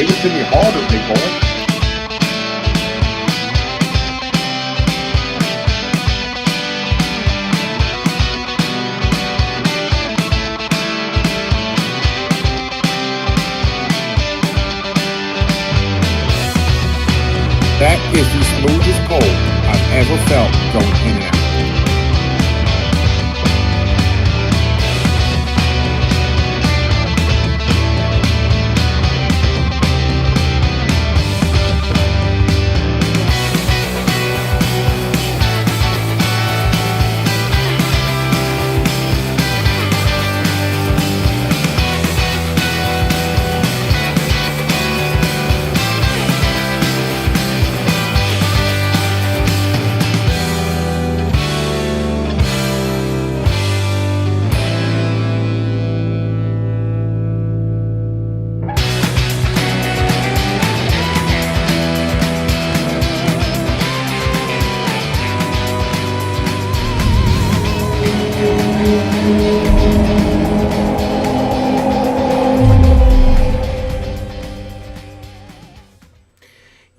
Give it to me harder, big boy. That is the smoothest pole I've ever felt going in and out.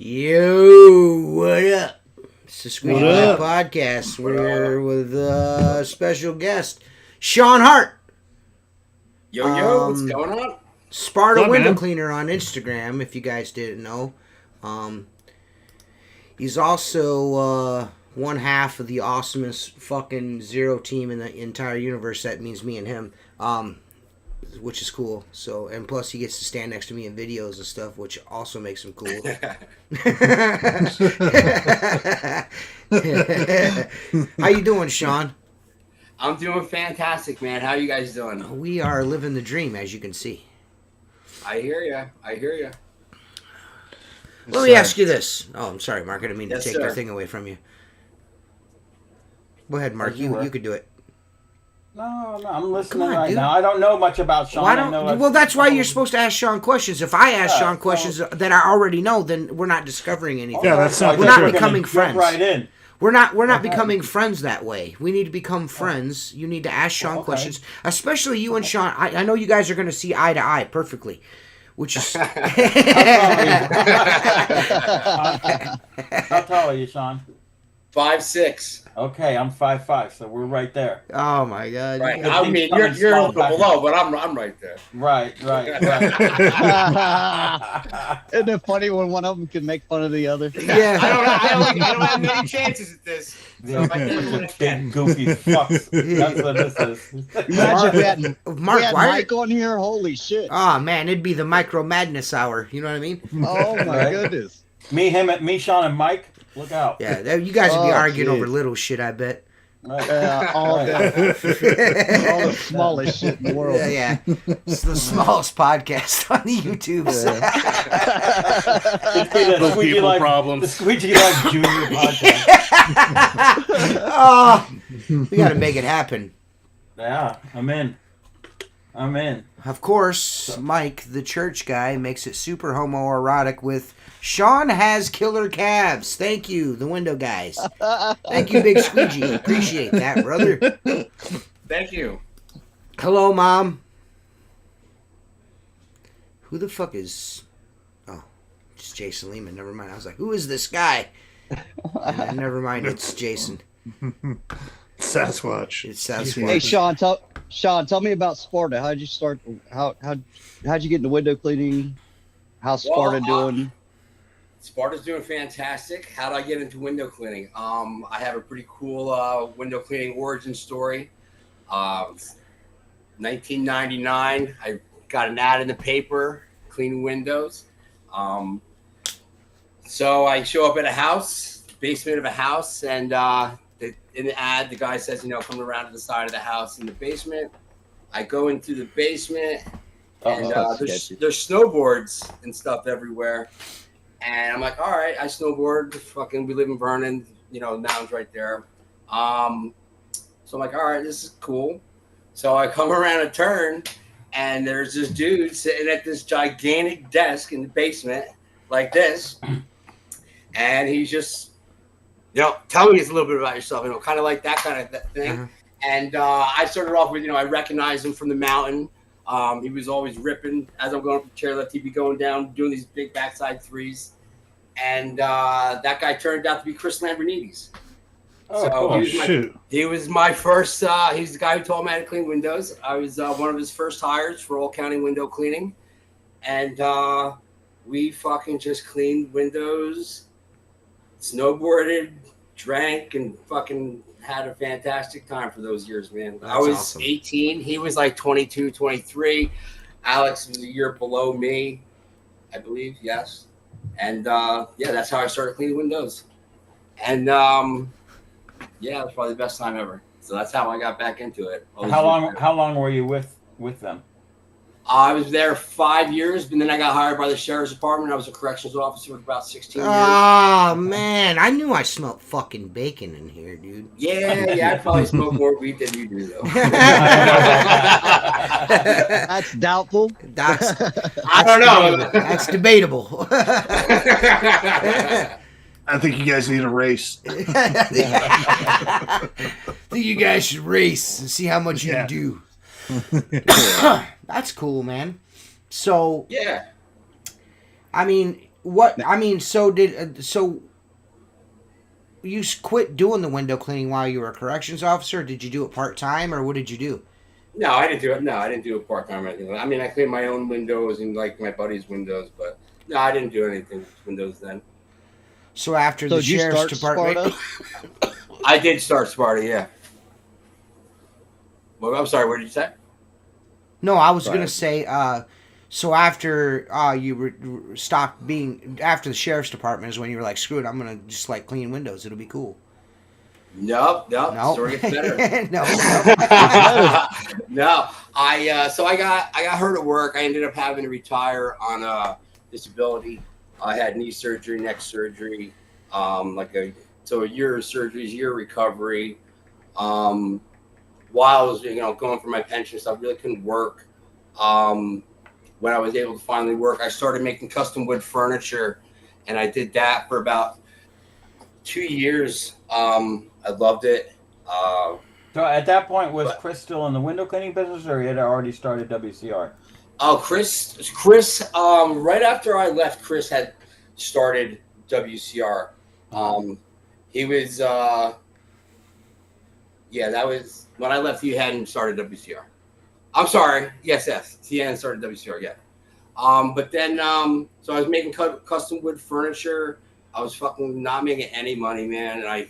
Yo, what up? It's the Squeegee podcast. We're with a special guest, Sean Hart. Yo, what's going on? Sparta Window Cleaner on Instagram, if you guys didn't know. He's also one half of the awesomest fucking zero team in the entire universe. That means me and him, which is cool. So, and plus he gets to stand next to me in videos and stuff, which also makes him cool. How you doing, Sean? I'm doing fantastic, man. How you guys doing? We are living the dream, as you can see. I hear you. Let me ask you this. Oh, I'm sorry, Mark. I didn't mean to take sir. your thing away from you. Go ahead, Mark. You could do it. No, I'm listening on, right dude. now. I don't know much about Sean. Well, that's why you're supposed to ask Sean questions. If I ask Sean questions that I already know, then we're not discovering anything. Yeah, that's not We're not becoming friends. Right in. We're not becoming friends that way. We need to become friends. You need to ask Sean questions, especially you and Sean. I know you guys are going to see eye to eye perfectly, which is. How tall are you, Sean? 5'6". Okay, I'm 5'5", so we're right there. Oh my God! Right. I mean, you're a little bit below, but I'm right there. Right. Isn't it funny when one of them can make fun of the other? Yeah. I don't have many chances at this. So if I can win Big goofy fucks. That's what this is. Imagine we had why? Mike on here. Holy shit! Oh man, it'd be the Micro Madness hour. You know what I mean? Oh my goodness! Me, Sean, and Mike. Look out. Yeah, you guys would be arguing geez. over little shit, I bet. Right. All the smallest shit in the world. Yeah. It's the smallest podcast on the YouTube. The Squeegee Live problems. The Squeegee Live Junior podcast. Oh, we got to make it happen. Yeah, I'm in. Of course, Mike, the church guy, makes it super homoerotic with Sean has killer calves. Thank you, the window guys. Thank you, Big Squeegee. Appreciate that, brother. Thank you. Hello, Mom. Who the fuck is... Oh, it's Jason Lehman. Never mind. I was like, who is this guy? And never mind, it's Jason. Sasquatch. It's Sasquatch. Hey, Sean, tell me about Sparta. How'd you start? How'd you get into window cleaning? How's Sparta doing? Sparta's doing fantastic. How did I get into window cleaning? I have a pretty cool window cleaning origin story. 1999, I got an ad in the paper cleaning windows. So I show up at a house, basement of a house, and in the ad, the guy says, come around to the side of the house in the basement. I go into the basement, and there's snowboards and stuff everywhere. And I'm like, all right, I snowboard. Fucking, we live in Vernon, mountains right there. So I'm like, all right, this is cool. So I come around a turn, and there's this dude sitting at this gigantic desk in the basement, like this. And he's just, tell me a little bit about yourself, kind of like that kind of thing. Uh-huh. And I started off with, I recognized him from the mountain. He was always ripping as I'm going up the chairlift. He'd be going down, doing these big backside threes. And that guy turned out to be Chris Lambrinides. Oh, So cool. he was my first. He's the guy who taught me how to clean windows. I was one of his first hires for All County Window Cleaning, and we fucking just cleaned windows, snowboarded, drank, and fucking had a fantastic time for those years, man. That's I was awesome. 18. He was like 22, 23. Alex was a year below me, I believe. Yes, and yeah, that's how I started cleaning windows, and yeah, it was probably the best time ever. So that's how I got back into it. How long were you with them? I was there 5 years, but then I got hired by the sheriff's department. I was a corrections officer for about 16 years. Oh, man. I knew I smelled fucking bacon in here, dude. Yeah, I probably smoke more weed than you do, though. That's doubtful. I don't know. That's debatable. I think you guys need a race. I think you guys should race and see how much you can do. That's cool, man. So Yeah. So you quit doing the window cleaning while you were a corrections officer? Did you do it part-time, or what did you do? No, I didn't do it. No, I didn't do it part-time or anything. I mean, I cleaned my own windows and like my buddy's windows, but no, I didn't do anything with windows then. So after So the did you sheriff's start department, Sparta? I did start Sparta, yeah. Well, I'm sorry, what did you say? No, I was Right. gonna say. So after you stopped being after the sheriff's department is when you were like, screw it, I'm gonna just like clean windows. It'll be cool. Nope. No, Story gets better. no. No, I got hurt at work. I ended up having to retire on a disability. I had knee surgery, neck surgery, a year of surgeries, year of recovery. While I was going for my pension stuff, really couldn't work. When I was able to finally work, I started making custom wood furniture, and I did that for about 2 years. I loved it. So at that point, was Chris still in the window cleaning business, or he had already started WCR? Oh, Chris, right after I left, Chris had started WCR. He was, that was, when I left, he hadn't started WCR. I'm sorry. Yes. He hadn't started WCR yet. But then, so I was making custom wood furniture. I was fucking not making any money, man. And I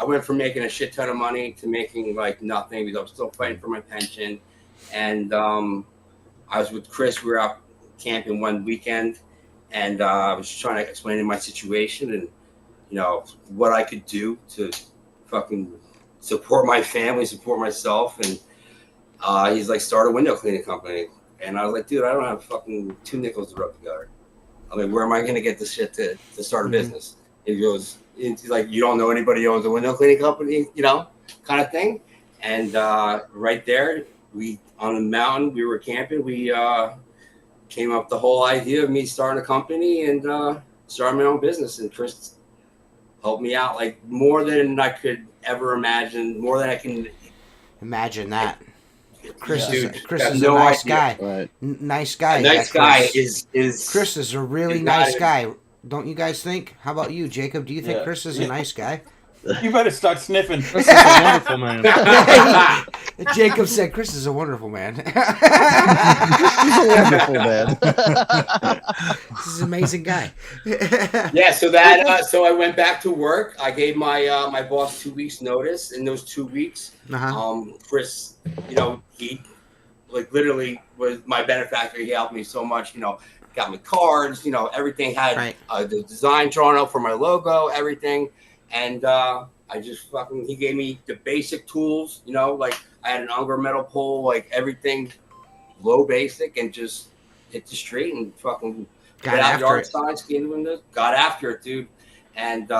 went from making a shit ton of money to making like nothing because I was still fighting for my pension. And I was with Chris. We were out camping one weekend, and I was trying to explain my situation and what I could do to fucking support my family, support myself. And he's like, start a window cleaning company. And I was like, dude, I don't have fucking 2 nickels to rub together. I mean, where am I going to get this shit to start a business? And he goes, he's like, you don't know anybody who owns a window cleaning company, kind of thing. And right there, on the mountain, we were camping. We came up with the whole idea of me starting a company and starting my own business. And Chris helped me out like more than I could ever imagine, more than I can Imagine that. Chris is a no nice idea. guy. Right. Nice guy. A nice that guy Chris. is Chris is a really is nice not- guy. Don't you guys think? How about you, Jacob? Do you think Yeah. Chris is a nice guy? You better start sniffing. Chris is a wonderful man. Jacob said Chris is a wonderful man. He's a wonderful man. This is an amazing guy. Yeah, so I went back to work. I gave my my boss 2 weeks notice. In those 2 weeks, Chris, he like literally was my benefactor. He helped me so much. Got me cards. Everything had the design drawn up for my logo, everything. And I just he gave me the basic tools. Like I had an Unger metal pole, like everything low basic, and just hit the street and fucking get out yard signs, clean the windows, got after it, dude. And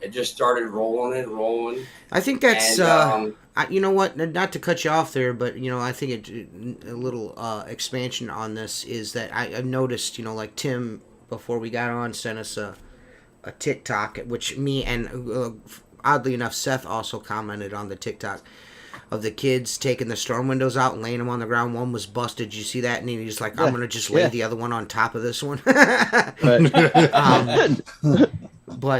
it just started rolling. I think that's you know what? Not to cut you off there, but I think a little expansion on this is that I've noticed, like Tim before we got on sent us a TikTok, which me and oddly enough Seth also commented on the TikTok. of the kids taking the storm windows out and laying them on the ground. One was busted. Did you see that? And he was like, I'm going to just lay the other one on top of this one. But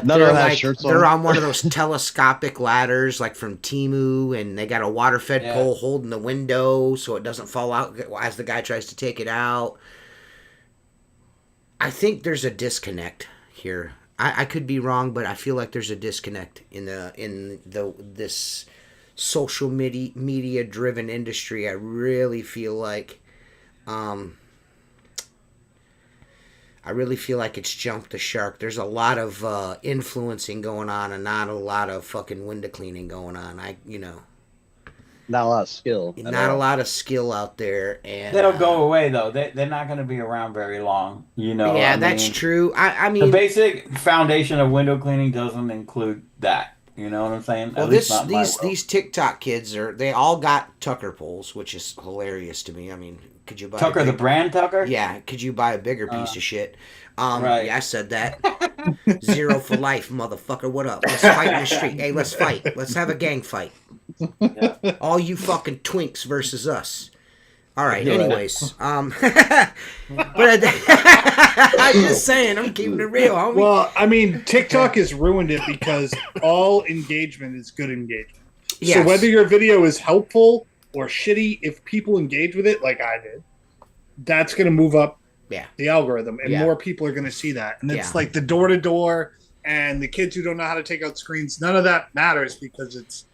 None they're of them have like shirts they're on. on one of those telescopic ladders like from Temu, and they got a water-fed pole holding the window so it doesn't fall out as the guy tries to take it out. I think there's a disconnect here. I could be wrong, but I feel like there's a disconnect in this social media driven industry. I really feel like it's jumped the shark. There's a lot of influencing going on and not a lot of fucking window cleaning going on. Not a lot of skill. Not a lot of skill out there, and That'll go away though. They're not going to be around very long. Yeah, that's true. I mean, the basic foundation of window cleaning doesn't include that. You know what I'm saying? Well, these TikTok kids they all got Tucker poles, which is hilarious to me. I mean, could you buy Tucker, the brand Tucker? Yeah, could you buy a bigger piece of shit? Right. Yeah, I said that. 0 for life, motherfucker. What up? Let's fight in the street. Hey, let's fight. Let's have a gang fight. Yeah. All you fucking twinks versus us. All right. Anyways, but I'm just saying, I'm keeping it real, homie. Well, I mean, TikTok has ruined it because all engagement is good engagement. Yes. So whether your video is helpful or shitty, if people engage with it like I did, that's going to move up the algorithm, and more people are going to see that. And it's like the door-to-door and the kids who don't know how to take out screens. None of that matters because it's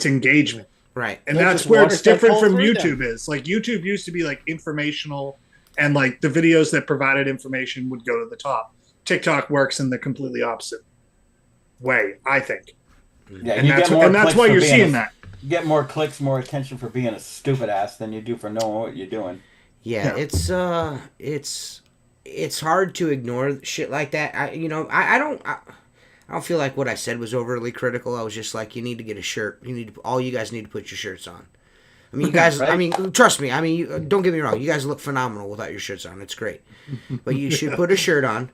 engagement. Right. And that's where it's different from YouTube is. Like YouTube used to be like informational, and like the videos that provided information would go to the top. TikTok works in the completely opposite way, I think. Yeah, and that's why you're seeing that. You get more clicks, more attention for being a stupid ass than you do for knowing what you're doing. Yeah, it's hard to ignore shit like that. I don't feel like what I said was overly critical. I was just like, you need to get a shirt. All you guys need to put your shirts on. I mean, you guys. Right? I mean, trust me. I mean, don't get me wrong. You guys look phenomenal without your shirts on. It's great, but you should put a shirt on.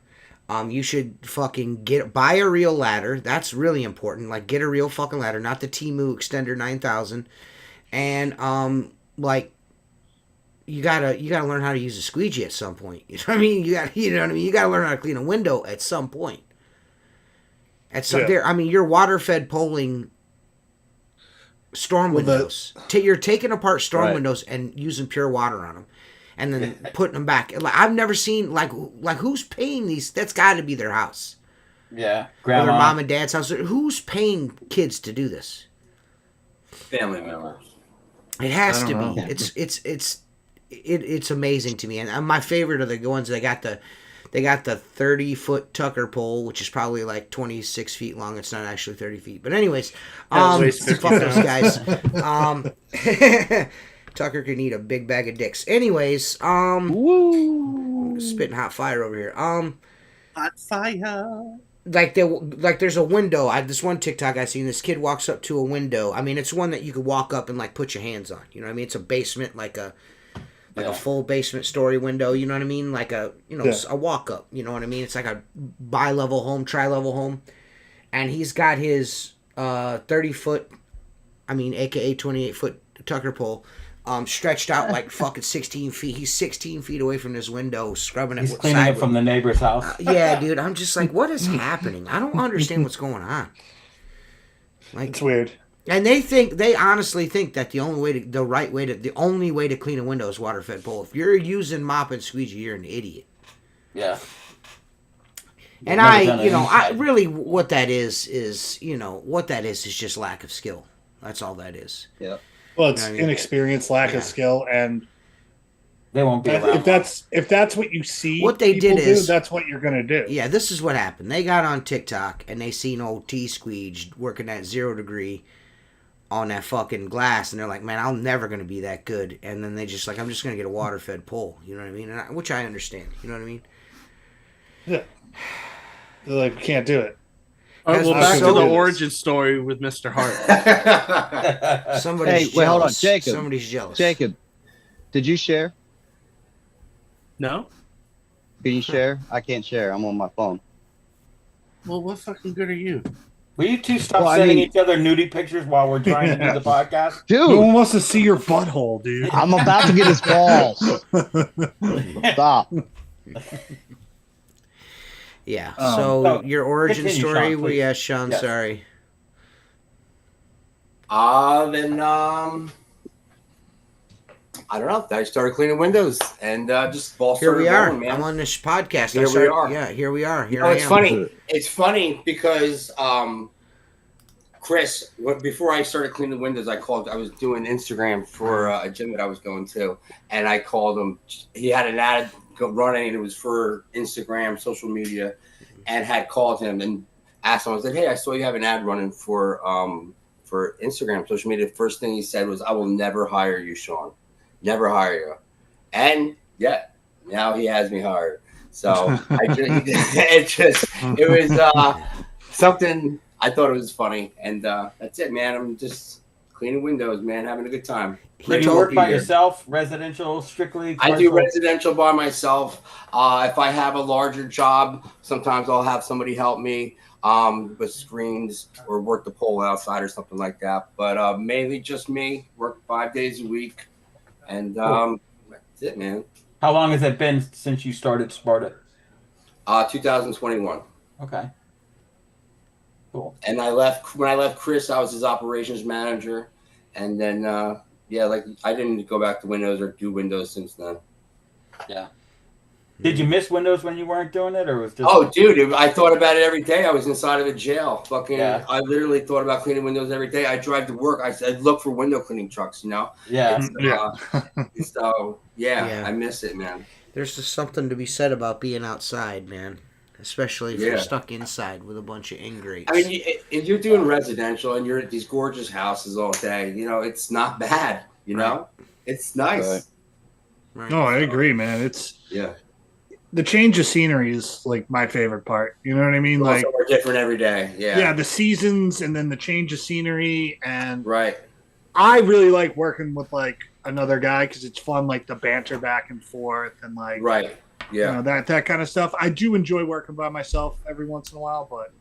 You should fucking buy a real ladder. That's really important. Like, get a real fucking ladder, not the Temu Extender 9000. And you gotta learn how to use a squeegee at some point. You know what I mean? You gotta learn how to clean a window at some point. You're water fed polling storm windows. You're taking apart storm windows and using pure water on them, and then putting them back. Like, I've never seen like who's paying these? That's got to be their house. Yeah, grandma, or their mom and dad's house. Who's paying kids to do this? Family members. It has to be. It's amazing to me, and my favorite are the ones that got the 30-foot Tucker pole, which is probably like 26 feet long. It's not actually 30 feet, but anyways, fuck those guys. Tucker can eat a big bag of dicks. Anyways, Woo! Spitting hot fire over here. Hot fire. There's a window. This one TikTok I seen. This kid walks up to a window. I mean, it's one that you could walk up and like put your hands on. You know what I mean? It's a basement, like a full basement story window. You know what I mean? Like a walk up. You know what I mean? It's like a bi-level home, tri-level home, and he's got his 30-foot, aka 28-foot Tucker pole. Stretched out like fucking 16 feet. He's 16 feet away from this window, scrubbing it. He's cleaning it from the neighbor's house. Yeah, dude. I'm just like, what is happening? I don't understand what's going on. Like, it's weird. And they honestly think that the only way to clean a window is water-fed pole. If you're using mop and squeegee, you're an idiot. Yeah. And what that is just lack of skill. That's all that is. Yeah. Well, it's inexperience, lack of skill, and they won't be around. If that's what you see, what they did is that's what you're gonna do. Yeah, this is what happened. They got on TikTok and they seen old Squeegee working at 0 degree on that fucking glass, and they're like, "Man, I'm never gonna be that good." And then they just like, "I'm just gonna get a water fed pole." You know what I mean? Which I understand. You know what I mean? Yeah. They're like, we can't do it. All right, well, back to the origin story with Mr. Hart. Somebody's jealous. Wait, hold on, Jacob. Somebody's jealous. Jacob, did you share? No? Can you share? I can't share. I'm on my phone. Well, what fucking good are you? Will you two stop sending each other nudie pictures while we're trying to do the podcast? Dude, no one wants to see your butthole, dude. I'm about to get his balls. Stop. Yeah. So your origin story, Sean, we asked Sean. Yes. Sorry. I don't know. I started cleaning windows and just ball Here started we are. rolling, man. I'm on this podcast. Here we are. Yeah, here we are. Here I am. It's funny. It's funny because Chris, before I started cleaning the windows, I was doing Instagram for a gym that I was going to, and I called him. He had an ad running, and it was for Instagram, social media, and had called him and asked him. I was like, "Hey, I saw you have an ad running for Instagram, social media." The first thing he said was, "I will never hire you, Sean. Never hire you." And yeah, now he has me hired. So it was something. I thought it was funny, and that's it, man. I'm just cleaning windows, man, having a good time. Do you work by yourself, residential, strictly? Commercial? I do residential by myself. If I have a larger job, sometimes I'll have somebody help me with screens or work the pole outside or something like that. But mainly just me, work 5 days a week, and that's it, man. How long has it been since you started Sparta? 2021. Okay. Cool. And when I left Chris, I was his operations manager, and then I didn't go back to Windows or do Windows since then. Yeah. Did you miss Windows when you weren't doing it, or was just? Oh, dude, I thought about it every day. I was inside of a jail. I literally thought about cleaning windows every day. I drive to work. I'd look for window cleaning trucks. Yeah. So I miss it, man. There's just something to be said about being outside, man. Especially if you're stuck inside with a bunch of ingrates. I mean, if you're doing residential and you're at these gorgeous houses all day, it's not bad. It's nice. Right. No, I agree, man. The change of scenery is like my favorite part. You know what I mean? Like we're different every day. Yeah. Yeah, the seasons and then the change of scenery and right. I really like working with like another guy because it's fun, like the banter back and forth and like right. Yeah, that kind of stuff. I do enjoy working by myself every once in a while, but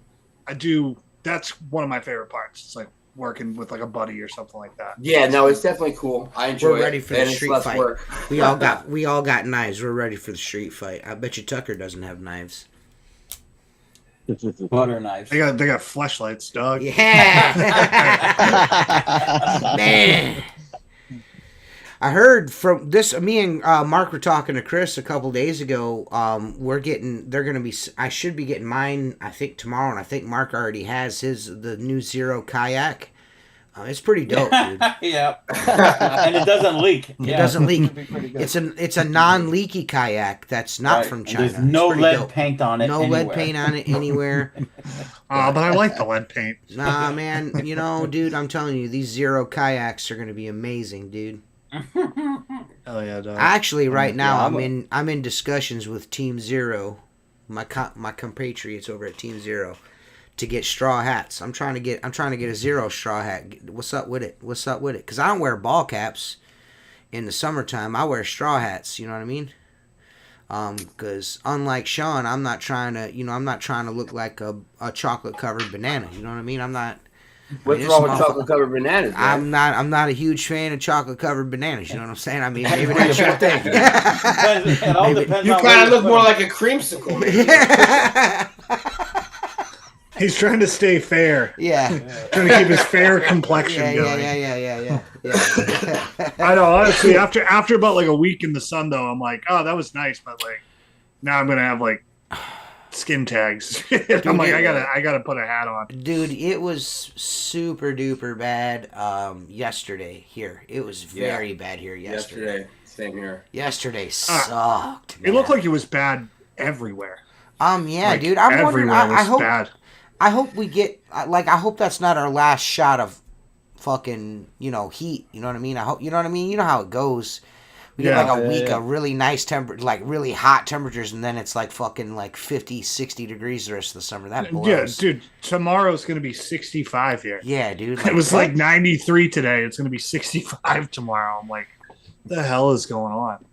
that's one of my favorite parts. It's like working with like a buddy or something like that. Yeah, no, it's definitely cool. I enjoy it. We're ready for the street fight. Work. We all got knives. We're ready for the street fight. I bet you Tucker doesn't have knives. Butter knives. They got fleshlights, dog. Yeah. Man. I heard from this. Me and Mark were talking to Chris a couple days ago. I should be getting mine. I think tomorrow, and I think Mark already has the new Zero kayak. It's pretty dope, dude. Yeah, and it doesn't leak. It doesn't leak. It's a non-leaky kayak that's not from China. There's no lead paint on it. No lead paint on it anywhere. But I like the lead paint. Nah, man. Dude, I'm telling you, these Zero kayaks are gonna be amazing, dude. Hell yeah, dog. Actually, right now I'm in discussions with Team Zero, my compatriots over at Team Zero, to get straw hats. I'm trying to get a Zero straw hat. What's up with it? Because I don't wear ball caps in the summertime. I wear straw hats. You know what I mean? Because unlike Sean, I'm not trying to look like a chocolate covered banana. You know what I mean? I'm not. What's wrong with chocolate covered bananas? Man? I'm not a huge fan of chocolate covered bananas. You know what I'm saying? I mean, maybe that's your thing. It all depends. You kind of look more like a creamsicle. He's trying to stay fair. Yeah. Trying to keep his fair complexion going. Yeah. I know. Honestly, after about like a week in the sun, though, I'm like, oh, that was nice, but like now I'm gonna have like skin tags. I'm like, I gotta put a hat on. Dude, it was super duper bad yesterday here. It was very bad here yesterday. Same here. Yesterday sucked. It looked like it was bad everywhere. Dude, I'm wondering. Bad. I hope we get I hope that's not our last shot of fucking heat. You know what I mean? I hope you know what I mean. You know how it goes. We get like a week of really nice really hot temperatures, and then it's like fucking like 50, 60 degrees the rest of the summer. That blows. Yeah, dude. Tomorrow's gonna be 65 here. Yeah, dude. It was like 93 today. It's gonna be 65 tomorrow. I'm like, what the hell is going on?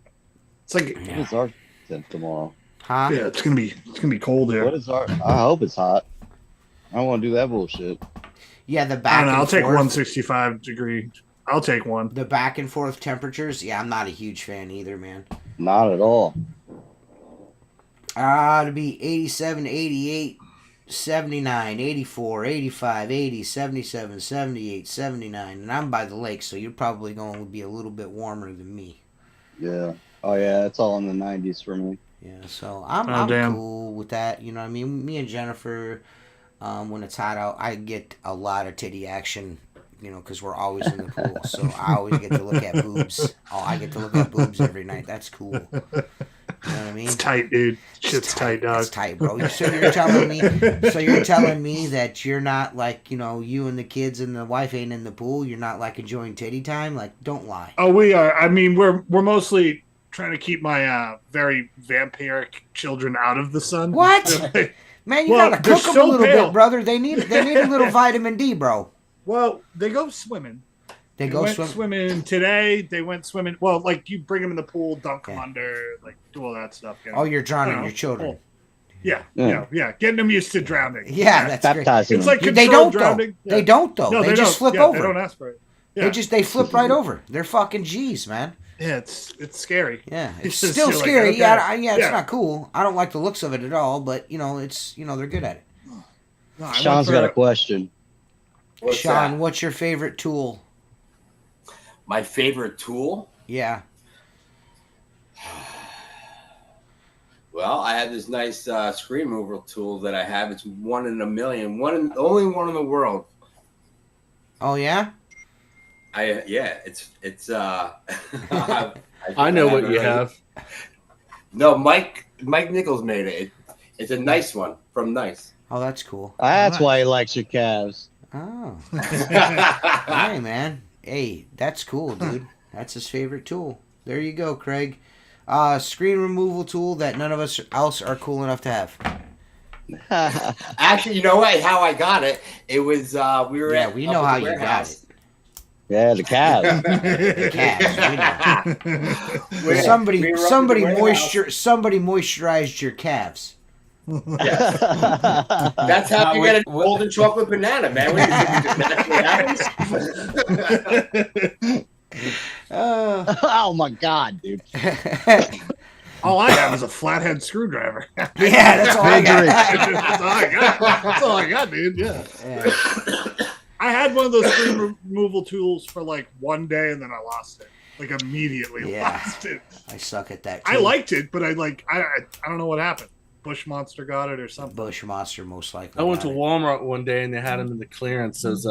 It's like it's our 10th tomorrow. Huh? Yeah, it's gonna be cold here. What is our? I hope it's hot. I don't want to do that bullshit. Yeah, the I back. don't know. And I'll take forth, 165 degree. I'll take one. The back and forth temperatures. Yeah, I'm not a huge fan either, man. Not at all. To be 87, 88, 79, 84, 85, 80, 77, 78, 79. And I'm by the lake, so you're probably going to be a little bit warmer than me. Yeah. Oh yeah, it's all in the 90s for me. Yeah, so I'm cool with that. You know what I mean? Me and Jennifer, when it's hot out, I get a lot of titty action, you know, because we're always in the pool. So I always get to look at boobs. Oh, I get to look at boobs every night. That's cool. You know what I mean? It's tight, dude. Shit's tight, dog. It's tight, bro. So you're telling me that you're not like, you know, you and the kids and the wife ain't in the pool. You're not like enjoying titty time. Like, don't lie. Oh, we are. I mean, we're mostly trying to keep my very vampiric children out of the sun. What? Man, you gotta cook them a little bit, brother. They need a little vitamin D, bro. Well, they go swimming. They went swimming today. They went swimming. Well, like you bring them in the pool, dunk them under, like do all that stuff. Oh, you're drowning your children. Yeah. Getting them used to drowning. Yeah, that's baptizing. It's like they don't drowning. though. They don't though. No, they just flip over. They don't ask for it. Yeah. They flip right over. They're fucking G's, man. Yeah, it's scary. Yeah, it's still scary. Like, okay. It's not cool. I don't like the looks of it at all. But you know, they're good at it. No, Sean's got a question. Sean, what's your favorite tool? My favorite tool? Yeah. Well, I have this nice screen removal tool that I have. It's one in a million. Only one in the world. Oh yeah. It's. I know what you have. No, Mike Nichols made it. It's a nice one from Nice. Oh, that's cool. That's why he likes your calves. Oh. Hey, man. Hey, that's cool, dude. That's his favorite tool. There you go, Craig. Screen removal tool that none of us else are cool enough to have. Actually, you know what? How I got it? It was we were. Yeah, we know how you got it. Yeah, the calves. The calves. We know. Somebody moisturized your calves. Yes. That's how you get a golden chocolate banana, man. What Oh my god, dude. All I have is a flathead screwdriver. Yeah, that's all I got. That's all I got, dude. Yeah. I had one of those screen removal tools for like one day and then I lost it. Like immediately lost it. I suck at that too. I liked it, but I don't know what happened. Bush Monster got it or something. Bush Monster most likely. I went to Walmart one day and they had them in the clearance. Those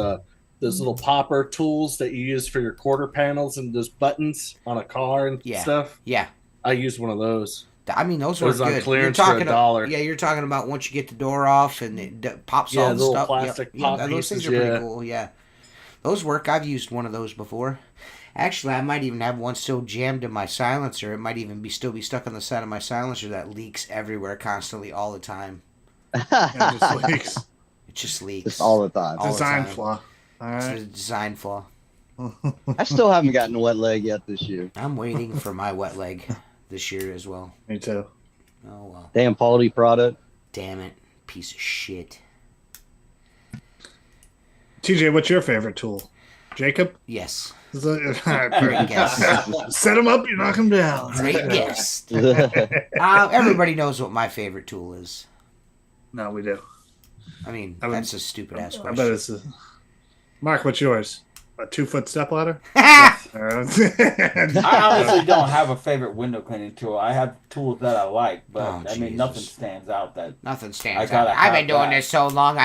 little popper tools that you use for your quarter panels and those buttons on a car and stuff. Yeah. I used one of those. I mean, those were good. On clearance for $1. Yeah, you're talking about once you get the door off and it pops all the little stuff. Plastic pop those things pieces, are pretty cool. Yeah, those work. I've used one of those before. Actually, I might even have one still jammed in my silencer. It might even still be stuck on the side of my silencer that leaks everywhere constantly all the time. It just leaks. It just leaks. Just all the time. Design flaw. All right. It's a design flaw. I still haven't gotten a wet leg yet this year. I'm waiting for my wet leg this year as well. Me too. Oh, well. Damn quality product. Damn it. Piece of shit. TJ, what's your favorite tool? Jacob? Yes. Great guess. Set him up, you knock him down. Great guess. Everybody knows what my favorite tool is. No, we do. I mean, that's a stupid ass question. I bet it's Mark, what's yours? A 2-foot stepladder? I honestly don't have a favorite window cleaning tool. I have tools that I like, but nothing stands out. Nothing stands out. I've been doing this so long,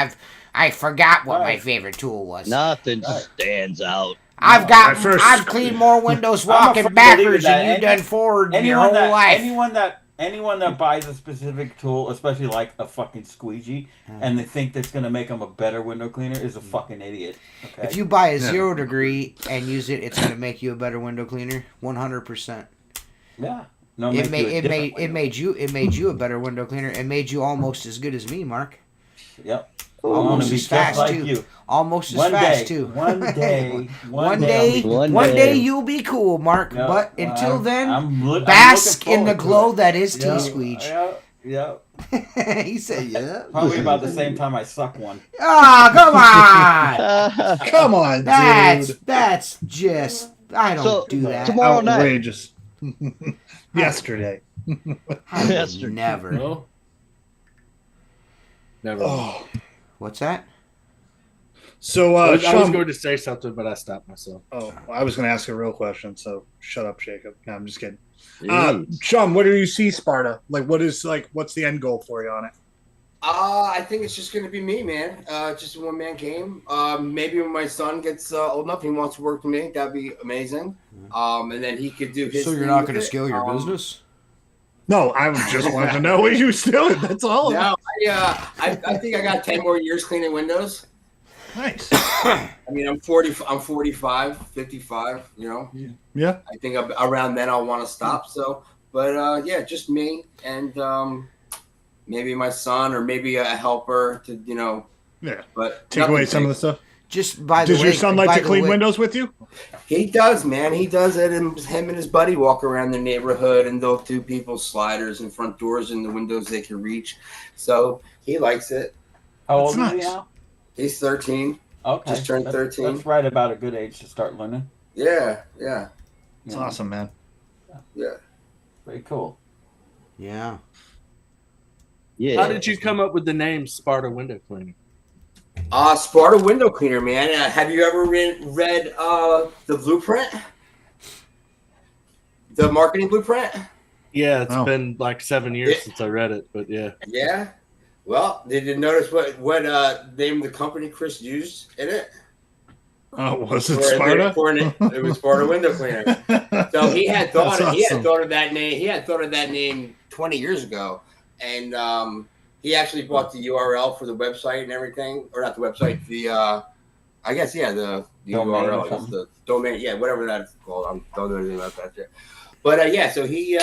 I forgot what my favorite tool was. Nothing stands out. I've cleaned more windows walking backwards than you done forward in your whole life. Anyone that buys a specific tool, especially like a fucking squeegee, and they think that's going to make them a better window cleaner is a fucking idiot. Okay? If you buy a 0 degree and use it, it's going to make you a better window cleaner, 100%. Yeah. It made you a better window cleaner. It made you almost as good as me, Mark. Yep. Almost as fast too. Almost as fast too. One day you'll be cool, Mark. But until then, bask in the glow that is T-Squeege. Yep. He said, "Yeah." Probably about the same time I suck one. Oh, come on! Come on, dude. That's just I don't So, do that. tomorrow night. Outrageous. Yesterday. I would Yesterday. never. No. Never. Oh. What's that? So, I was Sean, going to say something, but I stopped myself. oh, I was going to ask a real question. So, shut up, Jacob. No, I'm just kidding. Jeez. Sean, what do you see, Sparta? What's the end goal for you on it? I think it's just going to be me, man. Just a one-man game. Maybe when my son gets old enough and he wants to work with me, that'd be amazing. And then he could do his So you're thing not with going to it. scale your business? No, I just wanted to know what you was doing. That's all. No, I think I got 10 more years cleaning windows. Nice. I mean, I'm 45, 55, you know. Yeah. I think around then I'll want to stop. So, but yeah, just me and maybe my son or maybe a helper to, you know. Yeah. But take away some of the stuff. Just by the way, does your son like to clean windows with you? He does, man. He does it, and him and his buddy walk around the neighborhood, and they'll do people's sliders and front doors and the windows they can reach. So he likes it. How old That's is he nice. now? He's 13. Okay. Just turned 13. That's right about a good age to start learning. Yeah. It's awesome, man. Yeah. Very cool. Yeah. Yeah. How did you come up with the name Sparta Window Cleaning? Sparta window cleaner, man. Have you ever read the blueprint? The marketing blueprint? Yeah, it's been like 7 years since I read it, but yeah. Yeah. Well, did you notice what name the company Chris used in it? Oh, was it Sparta? It was Sparta window cleaner. So he had thought That's he had awesome. thought of that name. He had thought of that name 20 years ago, and he actually bought the URL for the website and everything, or not the website, the I guess the Domain or URL, something. the domain, yeah, whatever that's called. I don't know anything about that yet. But yeah, so he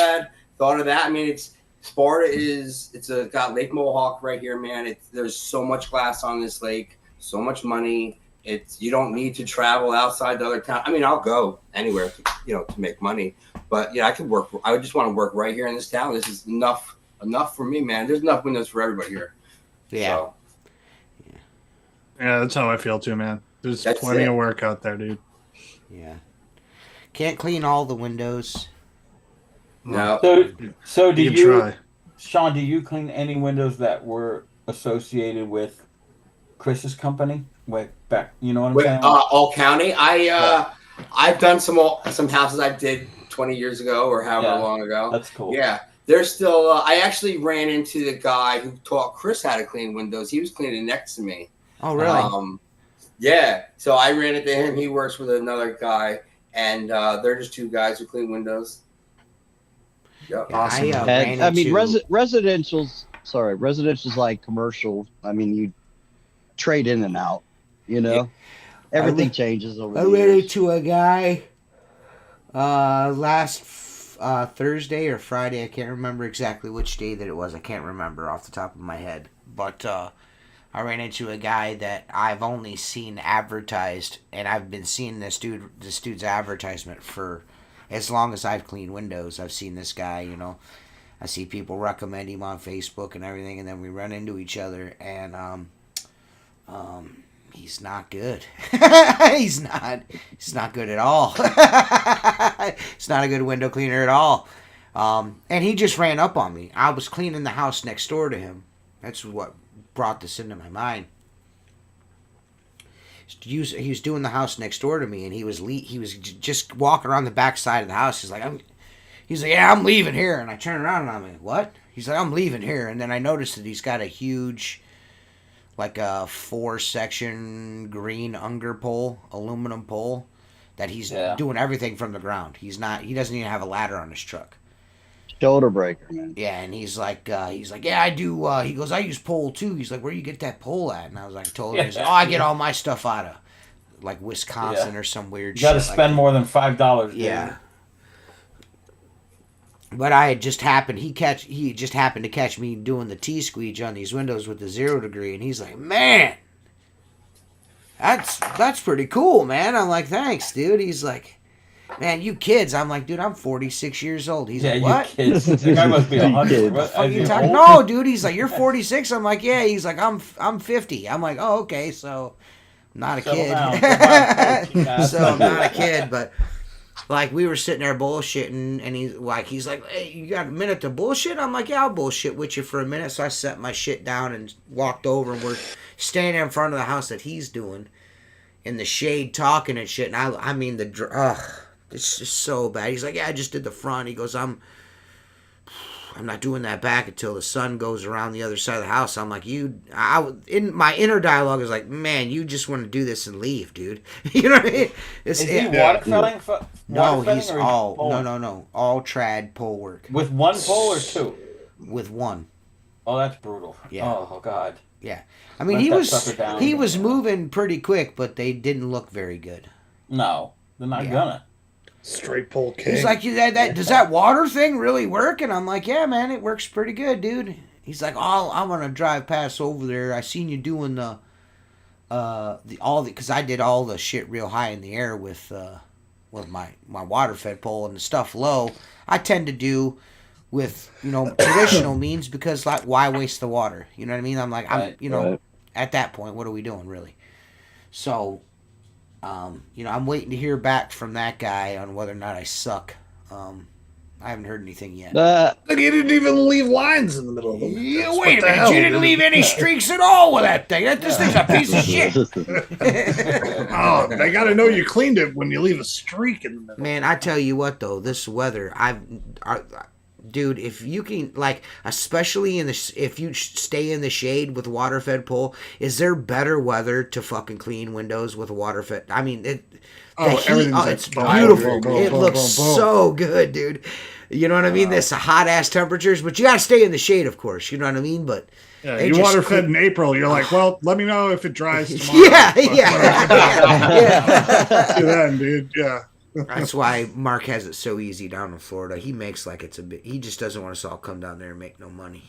thought of that. I mean, Sparta got Lake Mohawk right here, man. There's so much glass on this lake, so much money. You don't need to travel outside the other town. I mean, I'll go anywhere to make money, but yeah, I could work. I would just want to work right here in this town. This is enough for me, man. There's enough windows for everybody here. Yeah. So, Yeah, that's how I feel too, man. There's That's plenty it. of work out there, dude. Yeah. Can't clean all the windows. no. So do you, try. Sean? Do you clean any windows that were associated with Chris's company? Way back, you know what I'm With saying? All County, I've done some houses I did 20 years ago or however long ago. That's cool. Yeah, there's still. I actually ran into the guy who taught Chris how to clean windows. He was cleaning next to me. Oh, really? Yeah. So I ran into him. He works with another guy, and they're just two guys who clean windows. Yep. Awesome. And, I mean, residential's like commercial. I mean, you trade in and out, you know. Everything changes over I the ran years. into a guy last Thursday or Friday. I can't remember exactly which day that it was. I can't remember off the top of my head. But I ran into a guy that I've only seen advertised, and I've been seeing this dude's advertisement for as long as I've cleaned windows. I've seen this guy, you know. I see people recommend him on Facebook and everything, and then we run into each other, and he's not good. he's not good at all. He's not a good window cleaner at all. And he just ran up on me. I was cleaning the house next door to him. That's what brought this into my mind. He was doing the house next door to me, and he was just walking around the back side of the house. He's like, yeah, I'm leaving here. And I turn around and I'm like, what? He's like, I'm leaving here. And then I noticed that he's got a huge, like a 4-section green Unger pole, aluminum pole, that he's doing everything from the ground. He doesn't even have a ladder on his truck. Shoulder breaker, man. Yeah, and he's like, yeah, I do. He goes, I use pole too. He's like, where do you get that pole at? And I was like, told him, he's like, I get all my stuff out of like Wisconsin or some weird shit. You got to spend more than $5. Yeah. But I had just happened. He just happened to catch me doing the T-squeegee on these windows with the 0 degree, and he's like, man, that's pretty cool, man. I'm like, thanks, dude. He's like, man, you kids. I'm like, dude, I'm 46 years old. He's like, you what? kids. The guy must be 100. What, Fuck is you he talking? old? No, dude. He's like, you're 46. I'm like, yeah. He's like, I'm 50. I'm like, oh, okay. So, not a Settle kid. down. Come on, So I'm not a kid, but like we were sitting there bullshitting, and he's like, hey, you got a minute to bullshit? I'm like, yeah, I'll bullshit with you for a minute. So I set my shit down and walked over, and we're standing in front of the house that he's doing in the shade talking and shit. And I mean, it's just so bad. He's like, yeah, I just did the front. He goes, I'm not doing that back until the sun goes around the other side of the house. I'm like, in my inner dialogue is like, man, you just want to do this and leave, dude. You know what I mean? Is he waterfelling? No, he's all no, all trad pole work. With one pole or two? With one. Oh, that's brutal. Yeah. Oh God. Yeah. I mean, he was moving pretty quick, but they didn't look very good. No, they're not gonna. Straight pole king. He's like, does that water thing really work? And I'm like, yeah, man, it works pretty good, dude. He's like, oh, I'm gonna drive past over there. I seen you doing because I did all the shit real high in the air with my water fed pole and the stuff low. I tend to do with traditional means because like why waste the water? You know what I mean? I'm like at that point, what are we doing really? So. I'm waiting to hear back from that guy on whether or not I suck. I haven't heard anything yet. Look, you didn't even leave lines in the middle of them. Yeah, wait a minute. You didn't leave any streaks at all with that thing. This thing's a piece of shit. Oh, they got to know you cleaned it when you leave a streak in the middle. Man, I tell you what, though, this weather, dude, if you can, like, especially if you stay in the shade with water-fed pole, is there better weather to fucking clean windows with a water-fed? I mean, it's beautiful. It looks so good, dude. You know what I mean? This hot-ass temperatures, but you gotta stay in the shade, of course. You know what I mean? But yeah, you water-fed in April. You're like, well, let me know if it dries tomorrow. Yeah. See then, dude. Yeah. That's why Mark has it so easy down in Florida. He makes like it's a bit. He just doesn't want us all come down there and make no money.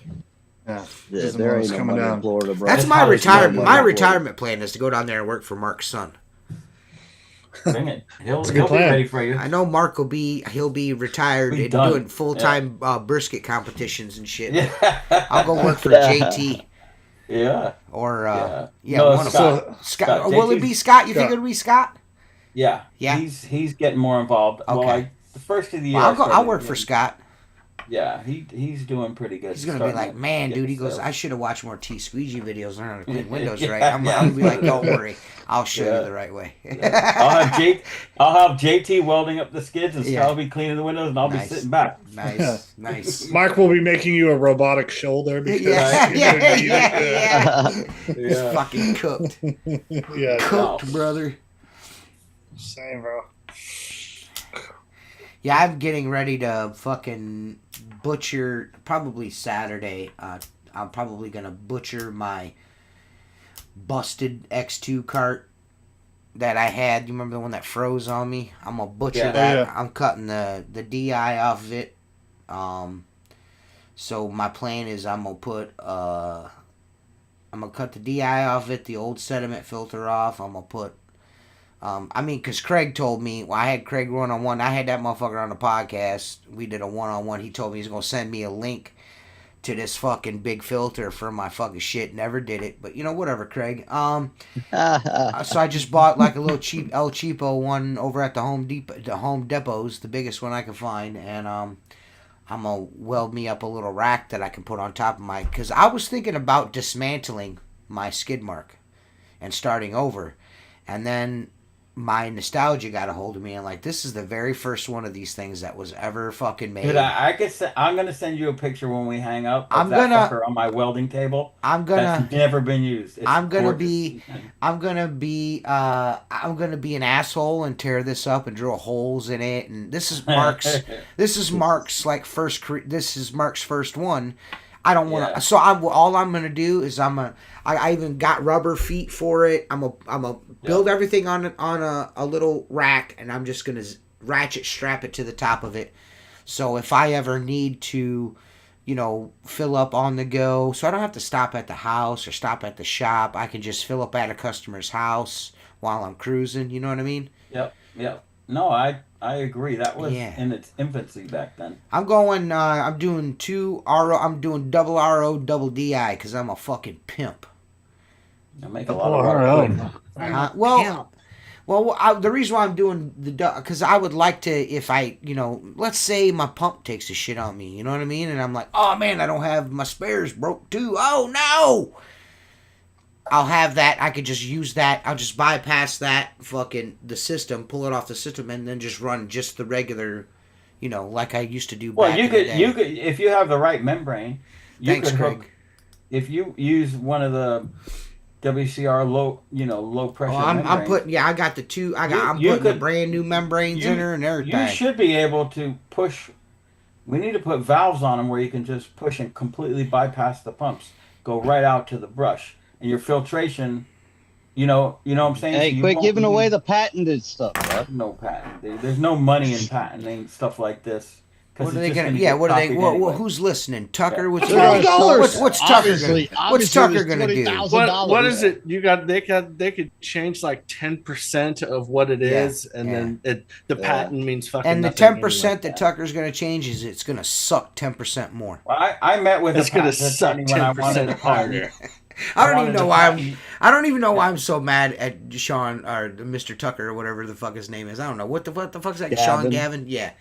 Yeah, there ain't no money in Florida, bro. That's my retirement. My retirement plan is to go down there and work for Mark's son. Bring it. He'll be ready for you. I know Mark he'll be retired and doing full-time brisket competitions and shit. Yeah. I'll go work for JT. Yeah. Or no, Scott. Will it be Scott? You think it'll be Scott? Yeah. Yeah. He's getting more involved. Okay. Well, the first of the year. I'll work for Scott. Yeah, he's doing pretty good. He's gonna be like, man, dude. He goes, I should have watched more Squeegee videos, learn how to clean windows right. I'm gonna be like, don't worry, I'll show you the right way. I'll have JT welding up the skids, and Scott will be cleaning the windows, and I'll be sitting back. Nice. Mark will be making you a robotic shoulder because It's fucking cooked. Yeah, cooked, brother. Same, bro. Yeah, I'm getting ready to fucking butcher, probably Saturday. I'm probably going to butcher my busted X2 cart that I had. You remember the one that froze on me? I'm going to butcher that. Yeah. I'm cutting the DI off of it. So my plan is I'm going to cut the DI off of it, the old sediment filter off. I'm going to put because Craig told me, I had Craig one-on-one. I had that motherfucker on the podcast. We did a one-on-one. He told me he's going to send me a link to this fucking big filter for my fucking shit. Never did it. But, whatever, Craig. So I just bought like a little cheap El Cheapo one over at the Home Depots, the biggest one I could find. And I'm going to weld me up a little rack that I can put on top of because I was thinking about dismantling my skid mark and starting over. And then my nostalgia got a hold of me, and like, this is the very first one of these things that was ever fucking made. Dude, I'm gonna send you a picture when we hang up. Of that fucker on my welding table. That's never been used. I'm gonna be an asshole and tear this up and drill holes in it. And this is Mark's Mark's first one. I don't want to. Yeah. So all I'm gonna do is I even got rubber feet for it. I'm a build everything on a little rack, and I'm just gonna ratchet strap it to the top of it. So if I ever need to, fill up on the go, so I don't have to stop at the house or stop at the shop. I can just fill up at a customer's house while I'm cruising. You know what I mean? Yep. No, I agree. That was in its infancy back then. I'm going. I'm doing two RO. I'm doing double RO, double DI because I'm a fucking pimp. I make a lot of RO. Well, the reason why I'm doing because I would like to, if I, let's say my pump takes a shit on me, you know what I mean? And I'm like, oh man, I don't have my spares broke too. Oh no! I'll have that. I could just use that. I'll just bypass that the system, pull it off the system, and then just run just the regular, like I used to do. Well, you could if you have the right membrane. Thanks, Craig. If you use one of the WCR low pressure. I'm putting. Yeah, I got the two. I'm putting the brand new membranes in her and everything. You should be able to push. We need to put valves on them where you can just push and completely bypass the pumps, go right out to the brush, and your filtration. You know what I'm saying? Hey, so quit giving away the patented stuff, bro. No patent. There's no money in patenting stuff like this. What are they gonna? Yeah, what are they? Well, who's listening? Tucker? Yeah. What's Tucker gonna? What's Tucker gonna do? What is it? They could change like 10% of what it is, and then the patent means fucking. And the 10% that Tucker's gonna change is it's gonna suck 10% more. Well, I met with. It's gonna suck 10% harder. I don't even know why I'm so mad at Sean or Mr. Tucker or whatever the fuck his name is. I don't know what the fuck's that? Sean Gavin? Yeah.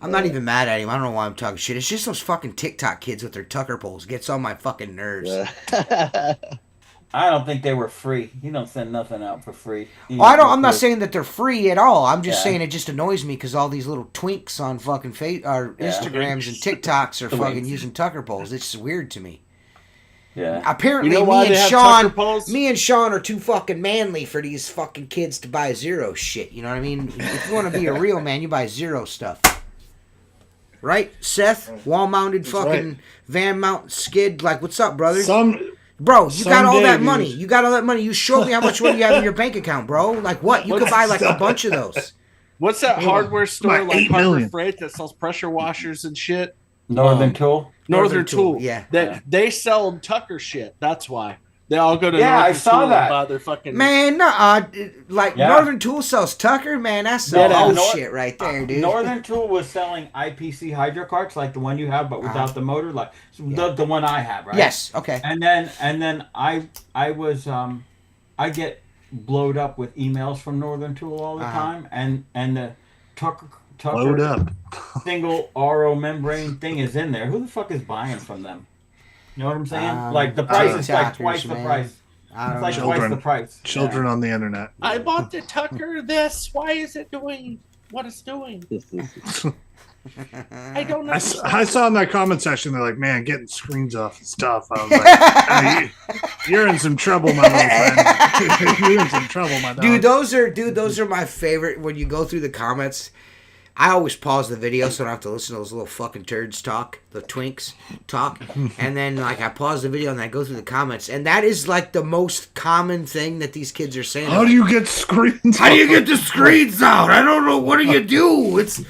I'm not even mad at him. I don't know why I'm talking shit. It's just those fucking TikTok kids with their Tucker poles. Gets on my fucking nerves. I don't think they were free. You don't send nothing out for free. I'm not saying that they're free at all. I'm just saying it just annoys me because all these little twinks on fucking Instagrams and TikToks are fucking using Tucker poles. It's weird to me. Yeah. Apparently, me and Sean are too fucking manly for these fucking kids to buy zero shit. You know what I mean? If you want to be a real man, you buy zero stuff. Right, Seth? Wall-mounted fucking van mount skid. Like, what's up, brother? Bro, you got all that money. You got all that money. You showed me how much money you have in your bank account, bro. Like, what? You could buy like a bunch of those. What's that hardware store like Harbor Freight that sells pressure washers and shit? Northern Tool. Northern Tool. Yeah. They sell Tucker shit. That's why. They all go to I saw that. And buy their fucking... Man, Northern Tool sells Tucker, man. That's some shit right there, dude. Northern Tool was selling IPC hydro carts like the one you have, but without the motor, like the one I have, right? Yes. Okay. And then I get blowed up with emails from Northern Tool all the time, and the Tucker blowed up single RO membrane thing is in there. Who the fuck is buying from them? You know what I'm saying? Like the price is like twice the price. It's like twice the price. Children on the internet. I bought the Tucker this. Why is it doing what it's doing? I don't know. I saw in that comment section, they're like, man, getting screens off is tough. I was like, you're in some trouble, my little friend. You're in some trouble, my dog. Those are my favorite. When you go through the comments, I always pause the video so I don't have to listen to those little fucking turds talk, the twinks talk, and then like I pause the video and I go through the comments, and that is like the most common thing that these kids are saying. How do you get screens? How do you get the screens out? I don't know. What do you do? It's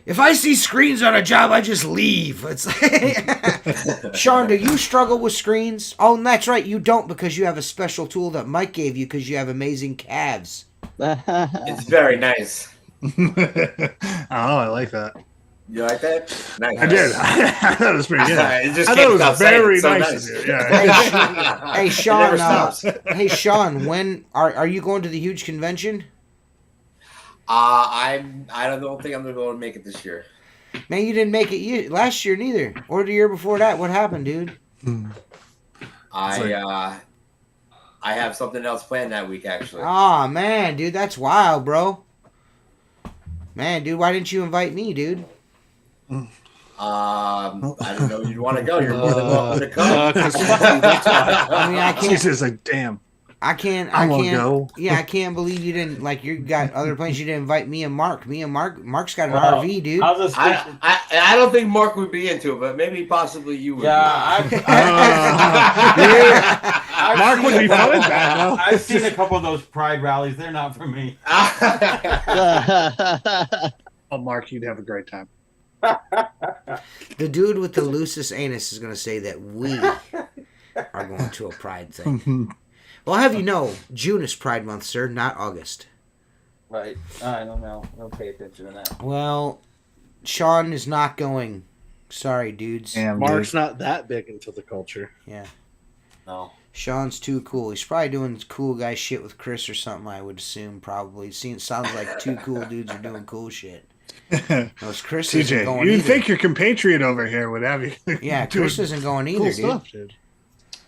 if I see screens on a job, I just leave. It's like, Sean, do you struggle with screens? Oh, and that's right, you don't because you have a special tool that Mike gave you because you have amazing calves. It's very nice. I like that. You like that? Nice. I did. I thought it was pretty good. I thought it was very nice. Yeah. Hey Sean, when are you going to the huge convention? I don't think I'm gonna be able to make it this year. Man, you didn't make it last year neither, or the year before that. What happened, dude? I have something else planned that week, actually. Oh man, dude, that's wild, bro. Man, dude, why didn't you invite me, dude? I didn't know you'd want to go. You're more than welcome to come. I mean, I can't. She's just like, damn. I can't go. Yeah, I can't believe you didn't. Like, you got other plans. You didn't invite me and Mark. Mark's got an RV, dude. I don't think Mark would be into it, but maybe possibly you would. Yeah, Mark would be fun at that. I've seen a couple of those pride rallies. They're not for me. Oh, Mark, you'd have a great time. The dude with the loosest anus is going to say that we are going to a pride thing. Well, I'll have you know, June is Pride Month, sir, not August. Right. I don't know. I don't pay attention to that. Well, Sean is not going. Sorry, dudes. Damn, Mark's dude. not that big into the culture. Yeah. No. Sean's too cool. He's probably doing cool guy shit with Chris or something, I would assume, probably. Sounds like two cool dudes are doing cool shit. Those Chris isn't TJ, going you'd either. think your compatriot over here would have you. Yeah, doing Chris isn't going either, cool dude. stuff, dude.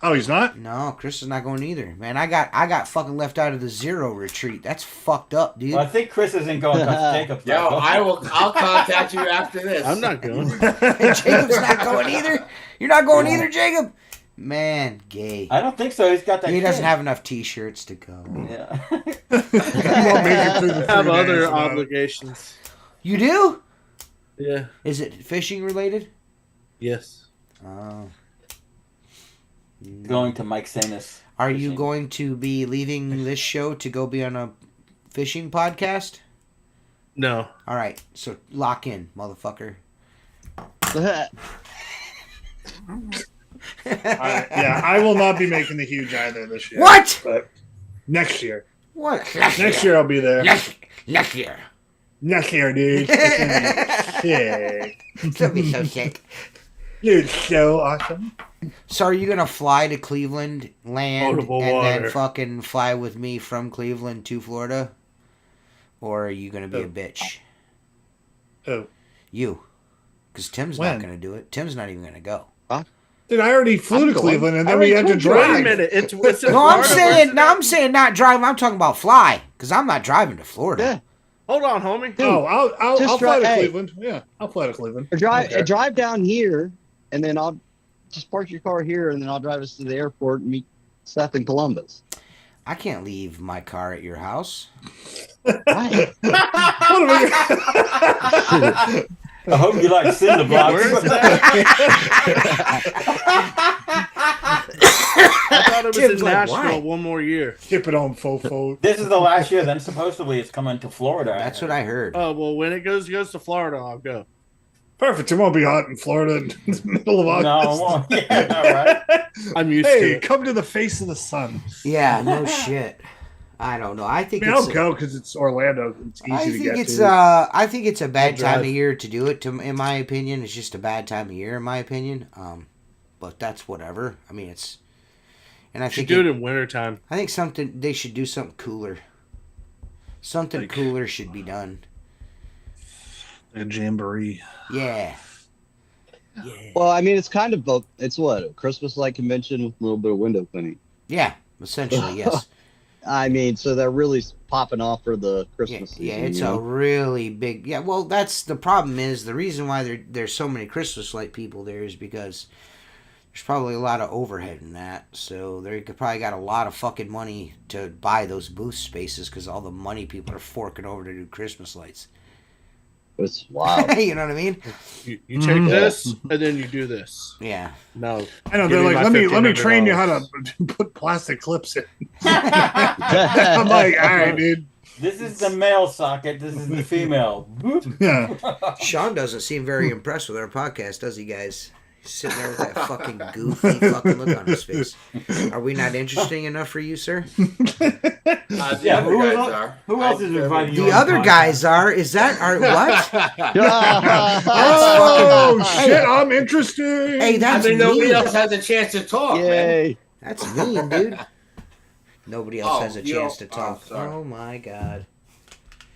Oh, he's not? No, Chris is not going either. Man, I got fucking left out of the Zero retreat. That's fucked up, dude. Well, I think Chris isn't going because Jacob's Yo, not going. I'll contact you after this. I'm not going. Jacob's not going either. You're not going either, Jacob. Man, gay. I don't think so. He's got that. He doesn't kid. have enough T-shirts to go. Yeah. He won't make it through the 3 I have days other without it. obligations. You do? Yeah. Is it fishing related? Yes. Oh. Going to Mike Sanis. Are you fishing. going to be leaving this show to go be on a fishing podcast? No. All right, so lock in, motherfucker. Yeah, I will not be making the huge either this year. What? But next year. What? Next year I'll be there. Next year. Next year, dude. It's gonna be sick. It's gonna be so sick. Dude, so awesome. So are you gonna fly to Cleveland, land, Potable and then water. fucking fly with me from Cleveland to Florida? Or are you gonna be a bitch? Oh. You. Because Tim's When? not gonna do it. Tim's not even gonna go. Dude, I already flew I'm to going. Cleveland and I then we already had to told you. Wait a drive. minute. It's in No, I'm Florida. saying I'm saying not driving. I'm talking about fly. Because I'm not driving to Florida. Yeah. Hold on, homie. Oh, I'll just fly to drive- hey. Cleveland. Yeah, I'll fly to Cleveland. Or drive down here, and then I'll just park your car here, and then I'll drive us to the airport and meet Seth in Columbus. I can't leave my car at your house. Right. What am I- I hope you like Cinder Blocks. Where's that? I thought it was Tim's in like, Nashville why? one more year. Skip it on fofo. This is the last year. Then supposedly it's coming to Florida. That's what I heard. Oh, well, when it goes to Florida, I'll go. Perfect. It won't be hot in Florida in the middle of No, August. well, yeah, no, right? I'm used to Hey, it. come to the face of the sun. Yeah, no shit. I don't know. I think I mean, it's I'll go because it's Orlando. It's easy I to think get it's to. I think it's a bad I'll time drive. of year to do it. In my opinion, it's just a bad time of year. In my opinion, but that's whatever. I mean, it's and I Should think do it in wintertime. I think something they should do something cooler. Something Like- cooler should be done. A jamboree. Yeah. Well, I mean, it's kind of it's what a Christmas-like convention with a little bit of window cleaning. Yeah. Essentially, yes. I mean, so they're really popping off for the Yeah, Christmas season. yeah, it's you know? a really big. Yeah, well, that's the problem. Is the reason why there's so many Christmas light people there is because there's probably a lot of overhead in that. So they could probably got a lot of fucking money to buy those booth spaces because all the money people are forking over to do Christmas lights. It's wild. You know what I mean? You take this, and then you do this. Yeah. No. I know Give they're me like, my let me train you $1,500. how to put plastic clips in. I'm like, all right, dude. This is the male socket. This is the female. Boop. Yeah. Sean doesn't seem very impressed with our podcast, does he, guys? He's sitting there with that fucking goofy fucking look on his face. Are we not interesting enough for you, sir? The Yeah, other guys are. who else is inviting you? The on other podcast? guys are. Is that our what? Oh, fucking- shit, I'm interested. Hey, I that's mean, nobody mean. else has a chance to talk, man. Yay. That's mean, dude. Nobody else Oh, has a you chance to don't- talk. oh, sorry. Oh my god.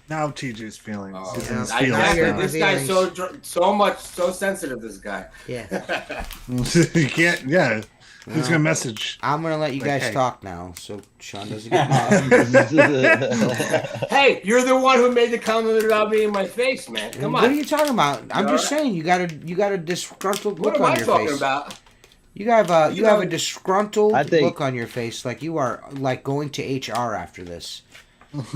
Now TJ's feelings. Oh, He's in yeah. his I, feelings I, now. this guy's so sensitive. This guy. Yeah. You can't, yeah. He's going to message. I'm gonna let you Like, guys hey. talk now, so Sean doesn't get mad. Hey, you're the one who made the comment about me in my face, man. Come What are on. you talking about? I'm You just saying you got a disgruntled What look am on I your talking face. about? You have a You know- disgruntled I think- look on your face, like you are like going to HR after this. You're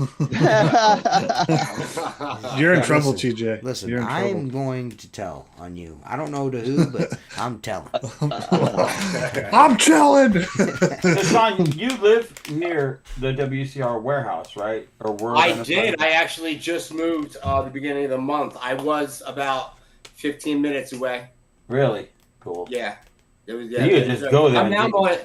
in trouble, TJ. Listen, You're in trouble. I'm going to tell on you. I don't know to who, but I'm telling. I'm chilling. So, Sean, you live near the WCR warehouse, right? Or were I gonna did. find- I actually just moved the beginning of the month. I was about 15 minutes away. Really? Cool. Yeah. It was. So Yeah. you could just go there I'm and now do- going.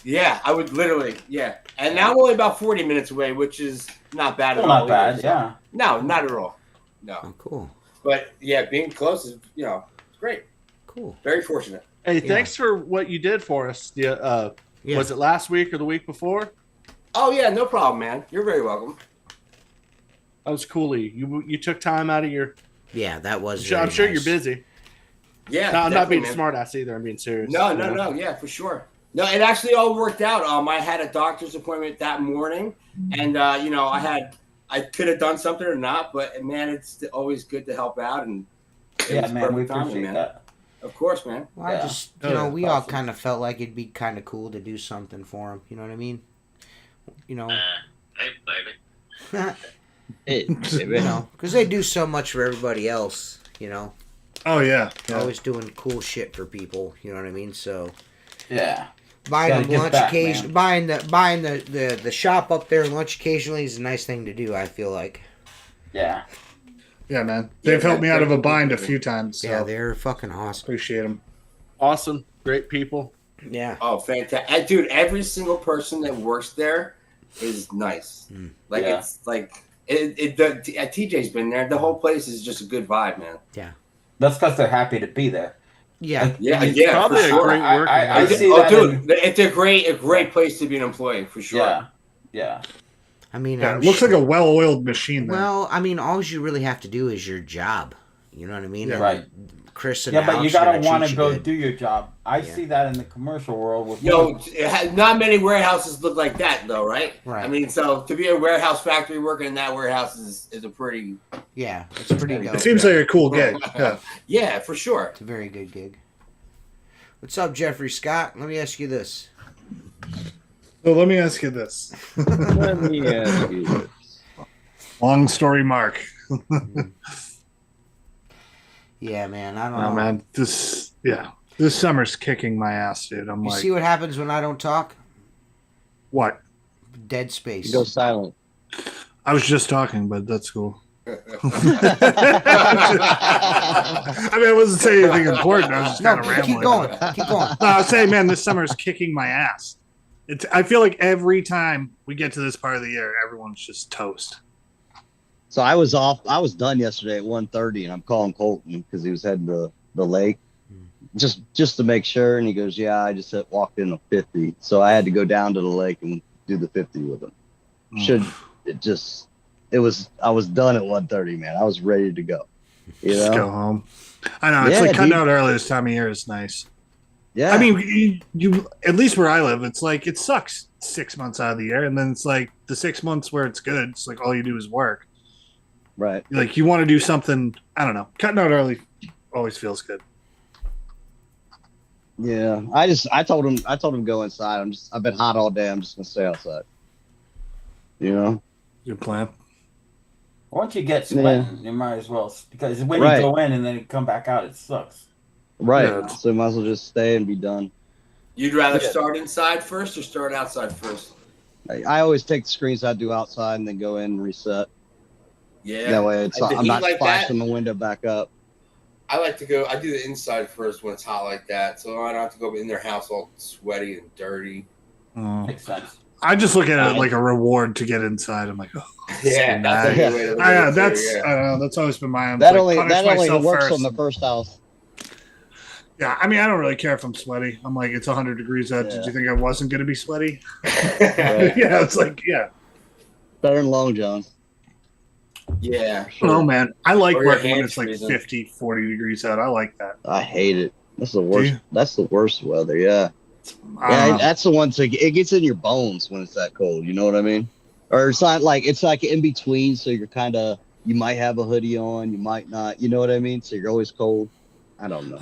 Yeah, I would literally. Yeah, and now I'm only about 40 minutes away, which is not bad at all. Not bad, either, so. yeah. No, not at all. No. Oh, cool. But yeah, being close is great. Cool. Very fortunate. Hey, thanks for what you did for us. Was it last week or the week before? Oh yeah, no problem, man. You're very welcome. That was coolly. You took time out of your. Yeah, that was. I'm sure nice. you're busy. Yeah, no, I'm not being man. smartass either. I'm being serious. No. Yeah, for sure. No, it actually all worked out. I had a doctor's appointment that morning, and I could have done something or not, but man, it's always good to help out, and man, we appreciate that. Of course, man. Well, I just, we all kind of felt like it'd be kind of cool to do something for him. You know what I mean? Hey, baby. Because they do so much for everybody else. Oh yeah. Always doing cool shit for people. You know what I mean? So. Yeah. Buying them lunch occasionally, buying the shop up there lunch occasionally is a nice thing to do. I feel like. Yeah. Yeah, man. They've helped me out of a bind a few times. So. Yeah, they're fucking awesome. Appreciate them. Awesome, great people. Yeah. Oh, fantastic, dude! Every single person that works there is nice. It's like TJ's been there. The whole place is just a good vibe, man. Yeah. That's because they're happy to be there. Yeah. Probably a great work. I see that. Dude, it's a great place to be an employee for sure. Yeah. I mean, it looks like a well-oiled machine. There. Well, I mean, all you really have to do is your job. You know what I mean? Yeah. Right. Chris and but Alex you gotta want to go good. do your job. I see that in the commercial world. With Not many warehouses look like that, though, right? Right. I mean, so to be a warehouse factory working in that warehouse is a pretty. Yeah, it's pretty dope. It seems like a cool gig. Yeah. Yeah, for sure. It's a very good gig. What's up, Jeffrey Scott? Let me ask you this. So let me ask you this. Long story, Mark. Yeah, man. I don't know. Man. This summer's kicking my ass, dude. You see what happens when I don't talk? What? Dead space. You go silent. I was just talking, but that's cool. I mean, I wasn't saying anything important. I was just kind of rambling. Keep going. No, I was saying, man, this summer's kicking my ass. I feel like every time we get to this part of the year, everyone's just toast. So I was done yesterday at 1:30, and I'm calling Colton because he was heading to the lake, just to make sure. And he goes, "Yeah, I just walked in a 50, so I had to go down to the lake and do the 50 with him." I was done at 1:30, man. I was ready to go. Just go home. I know it's cutting out early this time of year is nice. Yeah, I mean, you at least where I live, it's like it sucks 6 months out of the year, and then it's like the 6 months where it's good. It's like all you do is work. Right. Like you want to do something. I don't know. Cutting out early always feels good. Yeah, I told him go inside. I've been hot all day. I'm just gonna stay outside. Good plan. Once you get sweating, you might as well, because when you go in and then you come back out, it sucks. Right. Yeah. So might as well just stay and be done. You'd rather start inside first or start outside first? I always take the screens I do outside and then go in and reset. Yeah. That way I'm not flashing the window back up. I like to go. I do the inside first when it's hot like that, so I don't have to go in their house all sweaty and dirty. Makes sense. I just look at it like a reward to get inside. I'm like, oh, yeah, that's a good way to look at it. I don't know. That's always been my. That only works on the first house. Yeah, I mean, I don't really care if I'm sweaty. I'm like, it's 100 degrees out. Did you think I wasn't going to be sweaty? Yeah, it's like, yeah. Better than Long John. Yeah. Sure. Oh, man. I like working when it's like 50, 40 degrees out. I like that. I hate it. That's the worst. That's the worst weather, yeah. Yeah, that's the one thing. It gets in your bones when it's that cold. You know what I mean? Or it's like in between. So you're you might have a hoodie on, you might not. You know what I mean? So you're always cold. I don't know.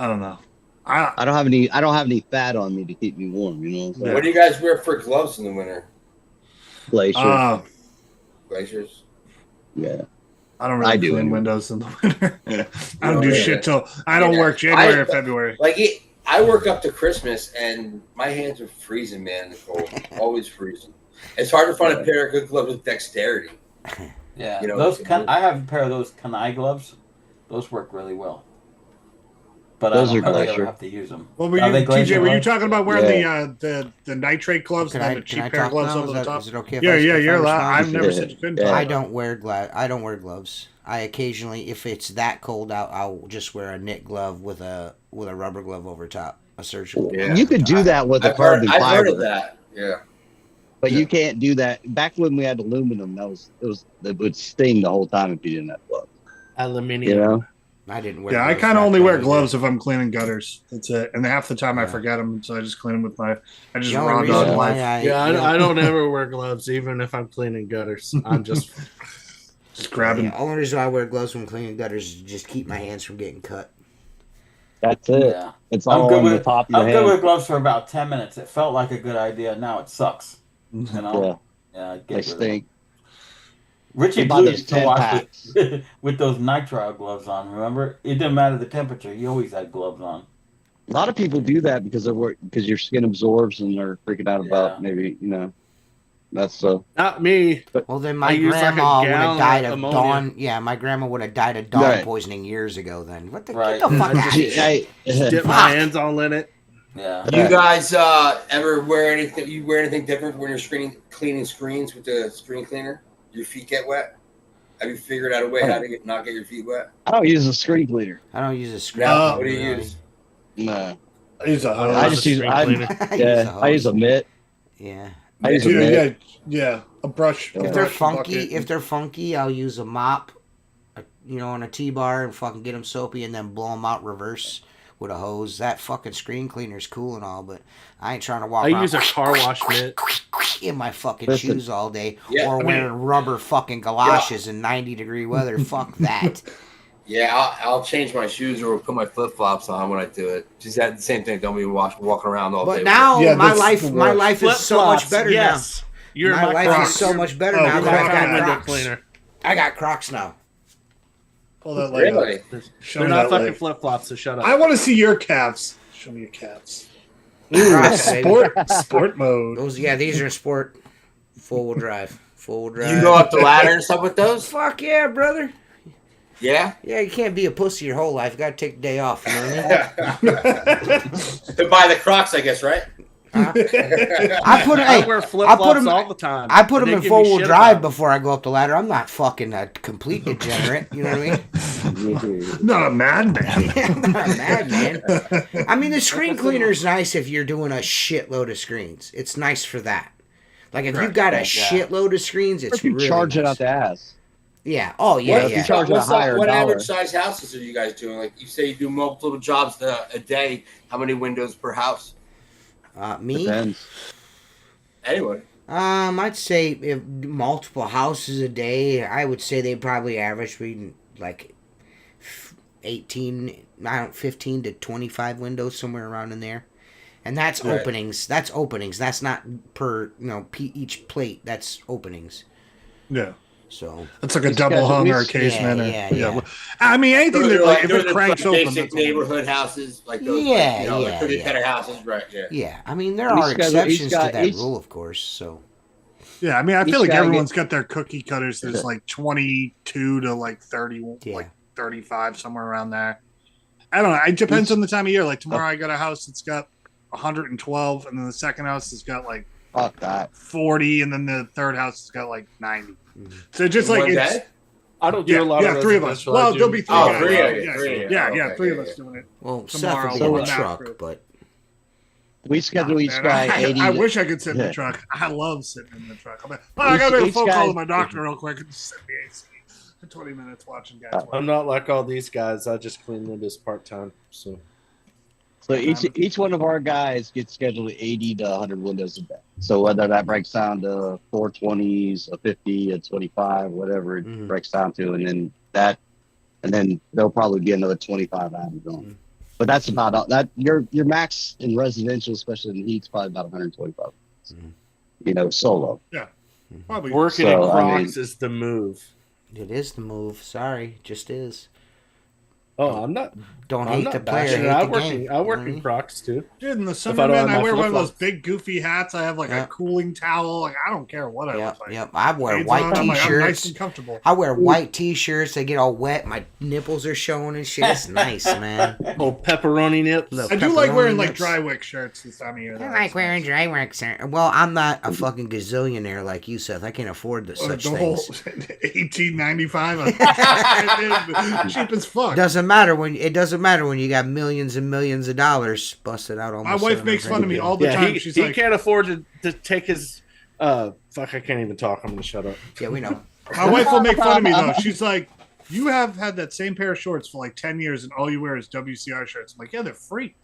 I don't have any fat on me to keep me warm. You know. What do you guys wear for gloves in the winter? Glaciers. Glaciers. Yeah. I don't really clean windows in the winter. I don't do shit till I don't work January or February. I work up to Christmas and my hands are freezing, man. In the cold, always freezing. It's hard to find a pair of good gloves with dexterity. Yeah, I have a pair of those Kanai gloves. Those work really well. but Those I are don't really glacier. ever have to use them. Well, were you, TJ, were you talking about wearing the nitrate gloves Can and I- then the can I cheap pair of talk gloves now? over Is the that- top? is it okay if yeah, I- yeah, if I you're allowed. respond? I've never said you couldn't. Yeah. I don't wear gloves. I occasionally, if it's that cold out, I'll just wear a knit glove with a rubber glove over top, a surgical. Yeah. glove You over could top. do that with a I've heard, carbon I've fiber. heard of that. Yeah. But you can't do that. Back when we had aluminum, it would sting the whole time if you didn't have gloves. Aluminium. You know? I didn't wear. Yeah, I gloves kind of back only then wear either. gloves if I'm cleaning gutters. That's it. And half the time I Yeah. forget them, so I just clean them with my. I just The only raw reason dog why life. I don't ever wear gloves, even if I'm cleaning gutters. I'm just grabbing. The only reason I wear gloves when cleaning gutters is to just keep my hands from getting cut. That's it. Yeah. It's all on the top of your I'm hand. good with gloves for about 10 minutes. It felt like a good idea. Now it sucks. You know? Yeah, I They get rid of them. stink. Richie They buy Blue those used to 10 watch packs. it with those nitrile gloves on. Remember, it didn't matter the temperature. He always had gloves on. A lot of people do that because your skin absorbs and they're freaking out about maybe that's not me. Well, then I my use like a grandma would have gallon died of of ammonia. dawn. Yeah, my grandma would have died of dawn Right. poisoning years ago. Then what the Right. get the fuck out of here? Hey, Dip my hands all in it. Yeah. You guys ever wear anything? You wear anything different when you're cleaning screens with the screen cleaner? Your feet get wet? Have you figured out a way how to not get your feet wet? I don't use a screen cleaner. I don't use a screen. No. cleaner, What do you really. use? No. I use a hose. I just use I use a I use a hose. mitt. Yeah. I use a mitt. Yeah, a brush. If a If they're brush funky, bucket. I'll use a mop, on a T-bar and fucking get them soapy and then blow them out reverse with a hose. That fucking screen cleaner's cool and all, but I ain't trying to walk I around use a car wash mitt. in my fucking Listen. shoes all day Yeah, or I mean- wearing rubber fucking galoshes in 90-degree weather. Fuck that. Yeah, I'll change my shoes or put my flip flops on when I do it. Just that the same thing. Don't be walking around all day. But now Yeah, my that's life, the my worst. life is so much better yes. now. You're my life Crocs. is so much better Oh, now you're that my I got window Crocs. cleaner. I got Crocs now. Pull that leg Really? up. Show They're me not that fucking leg. flip flops, so shut up. I want to see your calves. Show me your calves. Crocs, baby. Sport mode. These are sport, full wheel drive. You go up the ladder and stuff with those? Fuck yeah, brother. Yeah? Yeah, you can't be a pussy your whole life. You gotta take a day off. You know what I mean? To buy the Crocs, I guess, right? I put it. I wear flip flops all the time. I put and them they in give me 4-wheel shit drive about it. before I go up the ladder. I'm not fucking a complete degenerate. You know what I mean? Not a madman. I'm not a madman. I mean, the screen cleaner is nice if you're doing a shitload of screens. It's nice for that. Like if you've got a shitload of screens, it's If you really charge it nice. out the ass. Yeah. Oh yeah. If you Yeah. charge it a higher What dollar. average size houses are you guys doing? Like you say, you do multiple jobs a day. How many windows per house? Me. Depends. Anyway. I'd say if multiple houses a day, I would say they probably average between like 15 to 25 windows, somewhere around in there. And that's Right. openings. That's openings. That's not per, each plate. That's openings. Yeah. So That's like a double hung or a casement. I mean, anything Those that are like if those it are cranks like open. basic that's all. neighborhood houses, like those, Yeah, like, yeah, cookie yeah. cutter houses, right? Yeah. yeah, I mean there Each are guy's- exceptions each to guy- that each- rule, of course. So Yeah, I mean, I Each feel like guy everyone's got their cookie cutters. There's like 22 to like 30, Yeah. like 35, somewhere around there. I don't know. It depends on the time of year. Like tomorrow, I got a house that's got 112, and then the second house has got like Fuck that. 40, and then the third house has got like 90. Mhm. So just In like one it's day? I don't do yeah, a lot of three of us. residential. Well, I do- there'll be three Oh, guys. three of you, Yeah, three of you. yeah, Okay, three of yeah, us yeah. doing it. well, Tomorrow, Seth will be in we'll the have truck, to- but We schedule each Man, guy 80. I wish I could sit in the Yeah. truck. I love sitting in the truck. I gotta make a Each phone guy- call to my doctor real quick and just sit in the AC for 20 minutes watching guys work. I'm not like all these guys. I just clean windows part time. So So each one of our guys gets scheduled 80 to 100 windows a day. So whether that breaks down to 420s, a 50, a 25, whatever it Mhm. breaks down to, and then there'll probably be another 25 added on. Mhm. But that's about all. That your max in residential, especially in the heat's probably about 125. Mhm. Solo. Probably. working So, in I Crocs mean- is the move. it is the move. Sorry, just is. Oh, I'm not. Don't I'm hate not the player, bashing it. hate I the work game. I work in Crocs too. Dude, in the I summer, don't man, have I my wear one of those flip-flops. big goofy hats. I have like a cooling towel. Like I don't care what I look like. Yep. I wear Shades white on, I'm t-shirts. nice and comfortable. I wear white t-shirts. They get all wet. My nipples are showing and shit. It's nice, man. Oh, pepperoni nips. Look, I do like wearing like nips. dry wick shirts this time of year. I like wearing dry wick shirts. Well, I'm not a fucking gazillionaire like you, Seth. I can't afford such things. $18.95. Cheap as fuck. Doesn't matter when you got millions and millions of dollars busted out. My wife makes fun of me all the time. She's he like, can't afford to take his. Fuck, I can't even talk. I'm gonna shut up. Yeah, we know. my wife will make fun of me though. She's like, you have had that same pair of shorts for like 10 years and all you wear is WCR shirts. I'm like, yeah, they're free.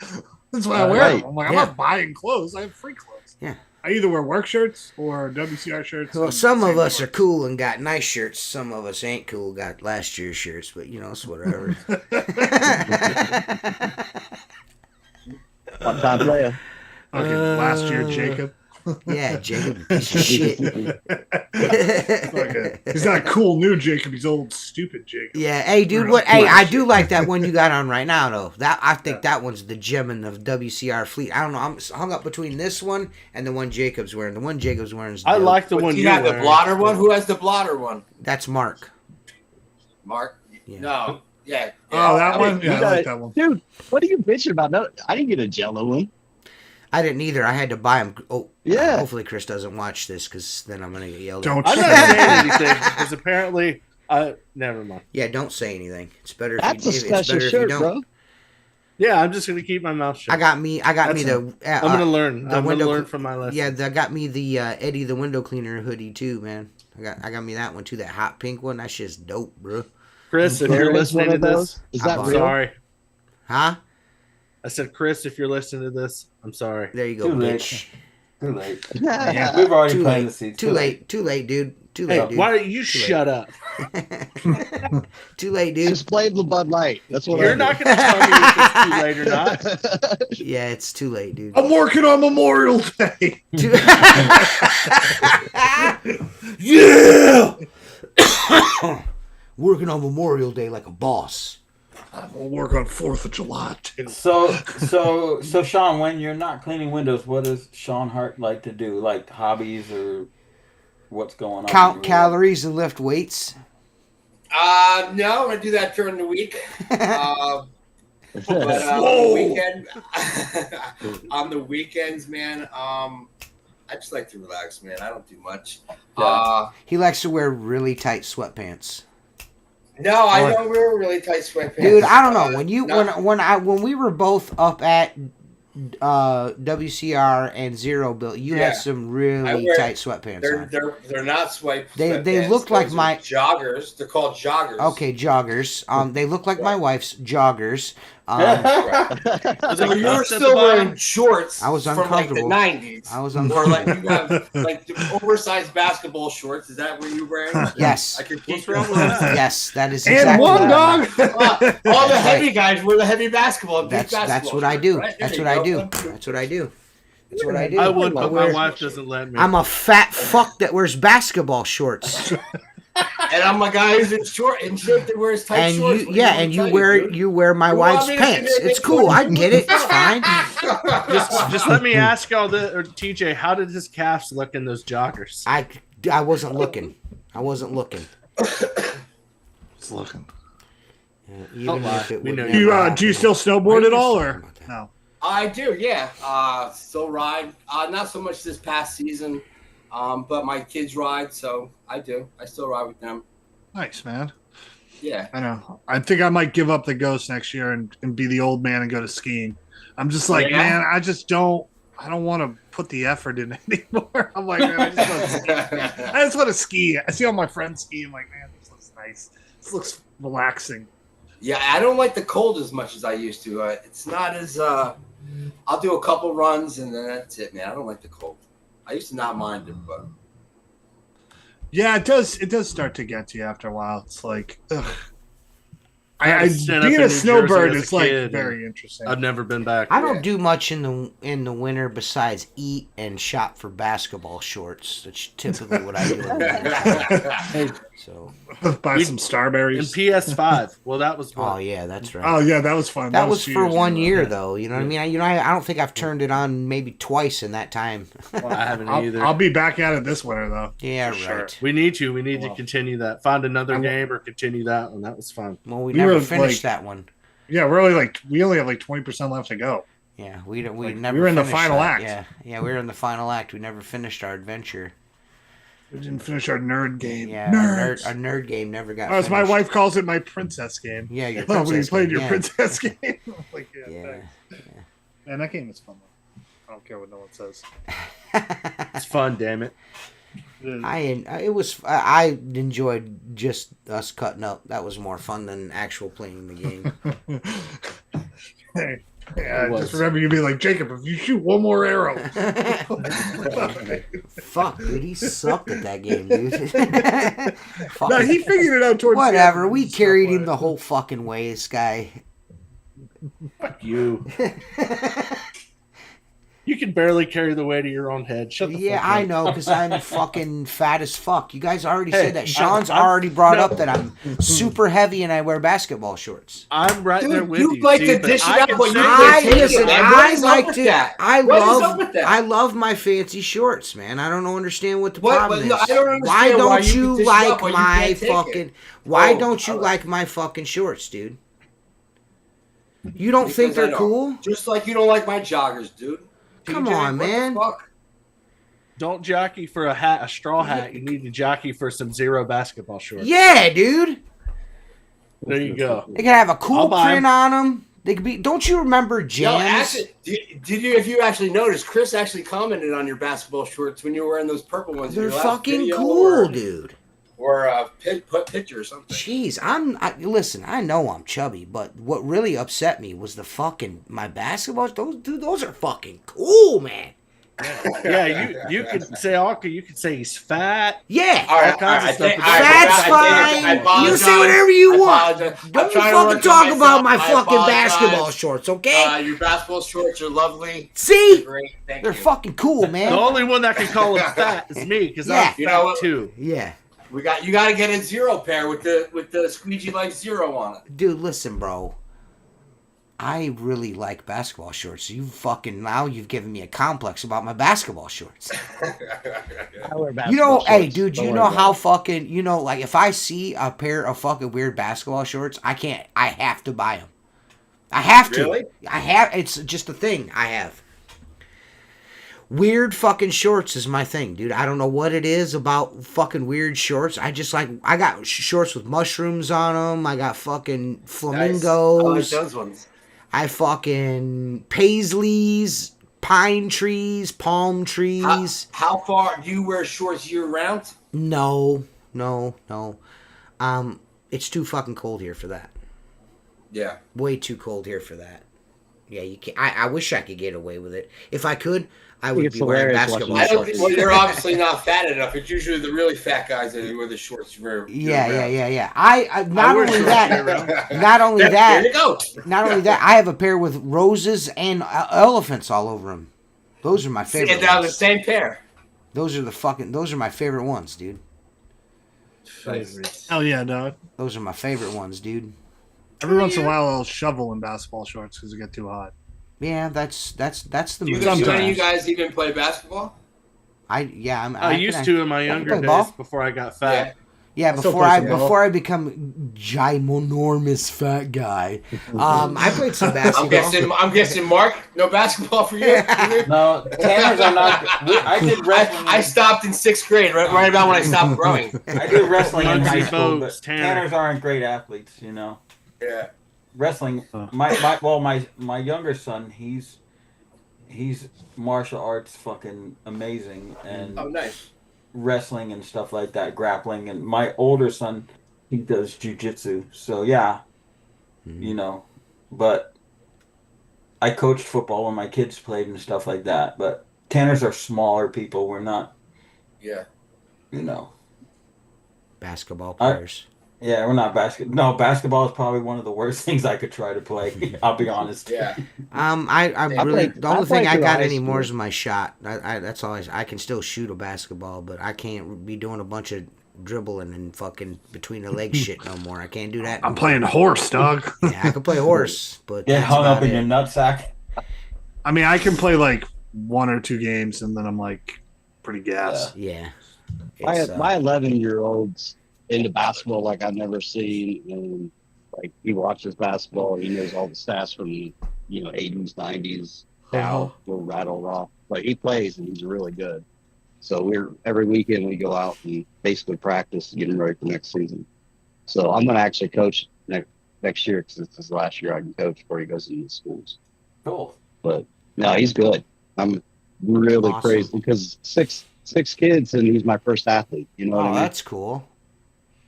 That's why I wear them. I'm like, I'm not buying clothes. I have free clothes. Yeah. I either wear work shirts or WCR shirts. Well, some of us are cool and got nice shirts. Some of us ain't cool, got last year's shirts. But it's whatever. One time player. Okay, last year, Jacob. Yeah, Jacob, piece of shit. He's not cool new Jacob. He's old stupid Jacob. Yeah, hey, dude, I do like that one you got on right now, though. I think that one's the gem in the WCR fleet. I don't know. I'm hung up between this one and the one Jacob's wearing. The one Jacob's wearing is. I like the one you have. The blotter one. Who has the blotter one? That's Mark. Mark. Yeah. No. Yeah. Oh, that one. Yeah, I like that one. Dude, what are you bitching about? No, I didn't get a Jello one. I didn't either. I had to buy him. Oh, yeah. Hopefully Chris doesn't watch this because then I'm gonna get yelled at. I'm not saying anything because apparently, never mind. Yeah, don't say anything. It's better. That's if a you, special it's better shirt, if you don't. bro. Yeah, I'm just gonna keep my mouth shut. I got me the. I'm gonna learn. I'm gonna learn from my lesson. Yeah, that got me the Eddie the window cleaner hoodie too, man. I got me that one too. That hot pink one. That shit's dope, bro. Chris, if you're listening to this, I'm sorry. Huh? I said, Chris, if you're listening to this, I'm sorry. There you go, bitch. Too late. Yeah, we've already planted the seeds. Too late, dude. Too late, dude. Why don't you shut up? Too late, dude. Just play the Bud Light. That's what You're not going to tell me if it's too late or not. Yeah, it's too late, dude. I'm working on Memorial Day. Yeah! Working on Memorial Day like a boss. I'm gonna work on 4th of July too. So Sean, when you're not cleaning windows, what does Sean Hart like to do? Like hobbies or what's going on? Count calories and lift weights. No, I'm gonna do that during the week. But on the weekends, man, I just like to relax, man. I don't do much. He likes to wear really tight sweatpants. No, I don't wear really tight sweatpants. Dude, I don't know. When we were both up at WCR and Zero Bill, you had some really tight sweatpants on. They're not sweatpants. They looked like my joggers. They're called joggers. Okay, joggers. They look like my wife's joggers. So you're still wearing shorts. I was uncomfortable. From like the 90s. I was uncomfortable. Or like you have like oversized basketball shorts. Is that what you're wearing? Yes. I could keep wrong with that. Yes, that is exactly. And one dog. All the heavy guys wear the heavy basketball. That's what I do. That's what I do. That's what I do. That's what I do. I would, but my wife doesn't let me. I'm a fat fuck that wears basketball shorts. And I'm a guy who's in shape that wears tight shorts. You wear my wife's pants. It's cool. I get it. It's fine. just let me ask y'all TJ, how did his calves look in those joggers? I wasn't looking. Just looking. Yeah, even if it would do you still snowboard at all or no? I do, yeah. Still ride. Not so much this past season. But my kids ride, so I do. I still ride with them. Nice, man. Yeah. I know. I think I might give up the ghost next year and be the old man and go to skiing. I'm just like, man, I don't want to put the effort in anymore. I'm like, man, I just want to ski. I see all my friends ski. I'm like, man, this looks nice. This looks relaxing. Yeah, I don't like the cold as much as I used to. It's not as I'll do a couple runs and then that's it, man. I don't like the cold. I used to not mind it, but yeah, it does. It does start to get to you after a while. It's like, ugh. Being a snowbird is like very interesting. I've never been back. I don't do much in the winter besides eat and shop for basketball shorts. That's typically what I do. So buy some Starberries in PS5. Well, that was oh yeah, that's right. Oh yeah, that was fun. That was for 1 year ago. though. You know what I mean? I don't think I've turned it on maybe twice in that time. Well, I haven't either. I'll be back at it this winter though. Yeah, right. Sure. We need to. We need to continue that. Find another game or continue that one. That was fun. Well, we never finished that one. Yeah, we only have like 20% left to go. Yeah, we never. We were in the final act. Yeah, we were in the final act. We never finished our adventure. We didn't finish our nerd game. Yeah, our nerd game never got. As my wife calls it, my princess game. Yeah, your princess when you played game, your princess game. Like, yeah. Man, that game is fun. I don't care what no one says. It's fun, damn it. I enjoyed just us cutting up. That was more fun than actual playing the game. Yeah, just remember you be like, Jacob, if you shoot one more arrow. Fuck, dude, he sucked at that game, dude. No, he figured it out towards whatever. We carried him the whole fucking way, this guy. Fuck you. You can barely carry the weight of your own head. Shut the fuck up. I know, because I'm fucking fat as fuck. You guys already said that. Sean's already brought up that I'm super heavy and I wear basketball shorts. I'm right there with you. You like to dish it out, but you I love my fancy shorts, man. I don't understand what the problem is. No, I don't understand why don't you like my my fucking? Why don't you like my fucking shorts, dude? You don't think they're cool? Just like you don't like my joggers, dude. Come on, man. Don't jockey for a straw hat. You need to jockey for some Zero basketball shorts. Yeah, dude. There you go. They can have a cool print on them. They could be. Don't you remember Jams? No, actually, did you? If you actually noticed, Chris actually commented on your basketball shorts when you were wearing those purple ones. They're fucking cool, dude. Or put picture or something. Jeez, listen. I know I'm chubby, but what really upset me was my basketball. Those are fucking cool, man. Yeah, you could say he's fat. Yeah, all kinds of stuff. Fat's fine. You say whatever you want. Don't fucking talk about my fucking basketball shorts, okay? Your basketball shorts are lovely. See, great. They're fucking cool, man. The only one that can call him fat is me because I'm fat too. Yeah. You got to get a Zero pair with the Squeegee like Zero on it. Dude, listen, bro. I really like basketball shorts. You've given me a complex about my basketball shorts. I wear basketball shorts. Hey, dude, how fucking, like if I see a pair of fucking weird basketball shorts, I have to buy them. I have to. Really? It's just a thing I have. Weird fucking shorts is my thing, dude. I don't know what it is about fucking weird shorts. I got shorts with mushrooms on them. I got fucking flamingos. Nice. I like those ones. I fucking paisleys, pine trees, palm trees. How far do you wear shorts year round? No. It's too fucking cold here for that. Yeah. Way too cold here for that. Yeah, you can't. I wish I could get away with it. If I could, I would be wearing basketball shorts. Well, you're obviously not fat enough. It's usually the really fat guys that wear the shorts. Yeah. I not only that. There you go. Not only that, I have a pair with roses and elephants all over them. Those are my favorite. And now the same pair. Those are my favorite ones, dude. Favorites. Hell yeah, dog. Those are my favorite ones, dude. Every once in a while, I'll shovel in basketball shorts because it get too hot. Yeah, that's the move. Do any of you guys even play basketball? I used to in my younger days before I got fat. Yeah, before I become ginormous fat guy, I played some basketball. I'm guessing, Mark, no basketball for you. No, Tanner's are not. I did wrestling. I stopped in 6th grade, right about when I stopped growing. I did wrestling in high school, but Tanners aren't great athletes, Yeah. Wrestling. My younger son, he's martial arts fucking amazing and nice. Wrestling and stuff like that, grappling, and my older son, he does jiu-jitsu. So yeah, but I coached football when my kids played and stuff like that. But Tanners are smaller people. We're not. Yeah. Basketball players. Yeah, we're not basketball. No, basketball is probably one of the worst things I could try to play. I'll be honest. Yeah. The only thing I got anymore is my shot. That's all. I can still shoot a basketball, but I can't be doing a bunch of dribbling and fucking between the legs shit no more. I can't do that. I'm playing horse, dog. Yeah, I can play horse, but Get hung up in your nutsack. I mean, I can play like 1 or 2 games, and then I'm like pretty gassed. Yeah. My 11-year-old's into basketball like I've never seen, and like he watches basketball. He knows all the stats from the 80s, 90s. Now we're rattled off, but he plays and he's really good. So every weekend we go out and basically practice getting ready for next season. So I'm going to actually coach next year because it's his last year I can coach before he goes into the schools. Cool. But no, he's good. I'm really crazy because six kids and he's my first athlete. You know what I mean? That's cool.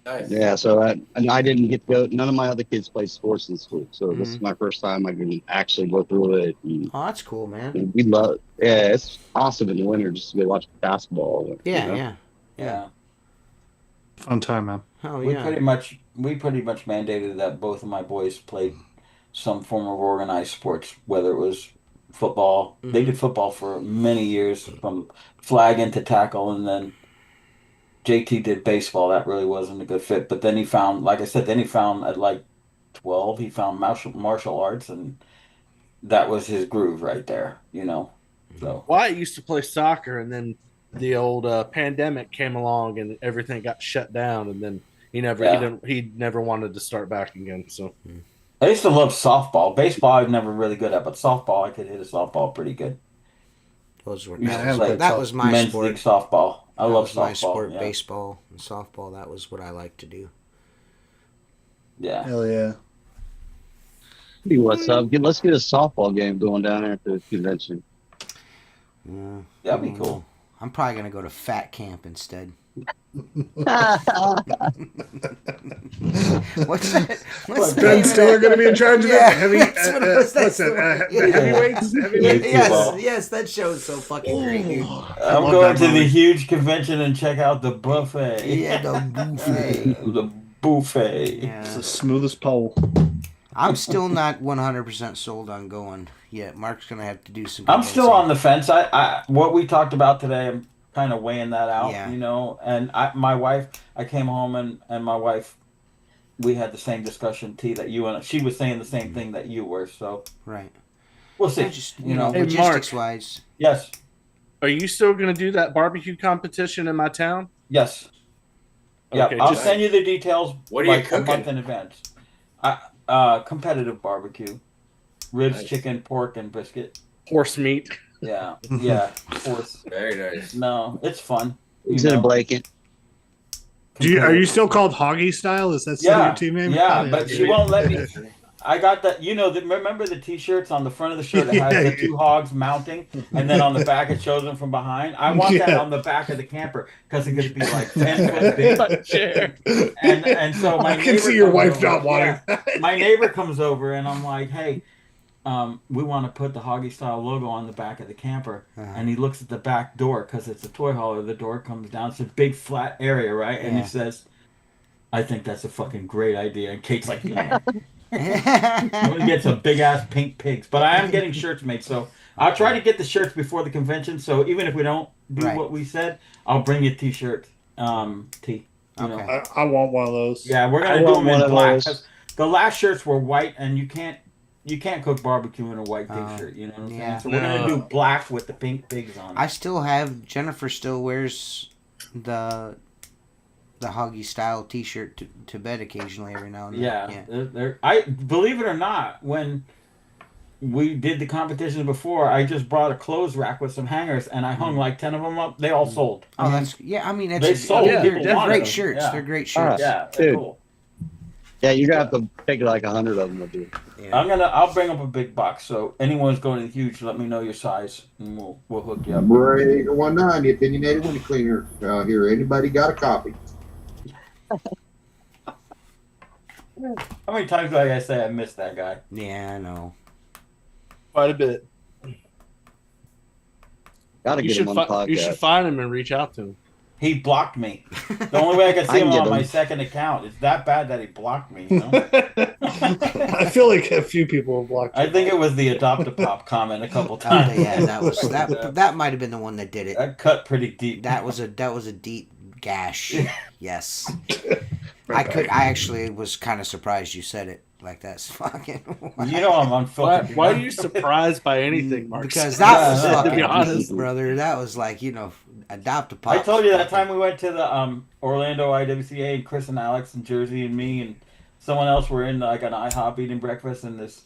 Nice. Yeah, so I didn't get to go. None of my other kids played sports in school, so this is my first time I can actually go through it. And, that's cool, man. And we love. Yeah, it's awesome in the winter just to go watch basketball. Yeah. Fun time, man. Oh We yeah. pretty much mandated that both of my boys played some form of organized sports, whether it was football. They did football for many years, from flag into tackle, and then JT did baseball. That really wasn't a good fit. But then he found, like I said, at like 12, he found martial arts, and that was his groove right there, So Wyatt used to play soccer, and then the old pandemic came along, and everything got shut down, and then he never wanted to start back again. So I used to love softball. Baseball I was never really good at, but softball I could hit a softball pretty good. That was my men's sport. League softball. I love softball. My sport, yeah. baseball and softball. That was what I liked to do. Yeah. Hell yeah. Hey, what's up? Let's get a softball game going down there at the convention. Yeah, that'd be cool. I'm probably gonna go to Fat Camp instead. What's that? Ben Stiller going to be in charge of that? Heavyweights? Heavyweights? Yes, that show is so fucking great, dude. I'm going to the huge convention and check out the buffet. Yeah, the buffet. The buffet. Yeah. It's the smoothest pole. I'm still not 100% sold on going yet. Mark's going to have to do some. I'm still on the fence. I what we talked about today, I'm kind of weighing that out, and my wife, I came home and my wife, we had the same discussion, T, that you and she was saying the same thing that you were, so right. We'll see. Just, Hey, logistics wise. Yes. Are you still going to do that barbecue competition in my town? Yes. Yeah, Okay, I'll send you the details. What are you a cooking? month in advance. Competitive barbecue, ribs, chicken, pork, and brisket. Horse meat. Yeah, horse. Very nice. No, it's fun. He's in a blanket. Are you still called Hoggy Style? Is that still your team name? Yeah, but she won't let me. I got that. Remember the T-shirts on the front of the shirt that has the 2 hogs mounting, and then on the back it shows them from behind. I want that on the back of the camper because it could be like 10 foot big. And so my I can see your wife not wanting that. My neighbor comes over and I'm like, hey, we want to put the Hoggy Style logo on the back of the camper. And he looks at the back door because it's a toy hauler. The door comes down. It's a big flat area, right? And he says, I think that's a fucking great idea. And Kate's like, I'm gonna get some big ass pink pigs, but I am getting shirts made, so I'll try to get the shirts before the convention. So even if we don't do what we said, I'll bring you a T-shirt. T. I want one of those. Yeah, we're gonna do them in black. The last shirts were white, and you can't cook barbecue in a white T-shirt. You know what I'm saying? So we're gonna do black with the pink pigs on it. I still have Jennifer still wears the Hoggy Style T-shirt to bed occasionally every now and then. Yeah. I believe it or not, when we did the competitions before, I just brought a clothes rack with some hangers and I hung like 10 of them up. They all sold. Oh, that's I mean, they sold. They're great shirts. Yeah. They're great shirts. Yeah, they're cool. Yeah, you're gonna have to take like 100 of them with you. Yeah. I'll bring up a big box. So anyone's going to the huge, let me know your size and we'll hook you up. Breaker 19, the opinionated window cleaner. Here, anybody got a copy? How many times do I say I missed that guy? Yeah, I know. Quite a bit. Gotta get him on the podcast. You should find him and reach out to him. He blocked me. The only way I could see him on my second account. It's that bad that he blocked me. You know? I feel like a few people have blocked I think it was the Adopt-A-Pop comment a couple times. Yeah, that might have been the one that did it. That cut pretty deep. That was a deep Gash. Yes. I actually was kind of surprised you said it like that's fucking. You know I'm unfiltered. Why are you surprised by anything, Mark? Because that was fucking, to be honest, brother. That was like, adopt a pop. I told you that time we went to the Orlando IWCA, and Chris and Alex and Jersey and me and someone else were in like an IHOP eating breakfast, and this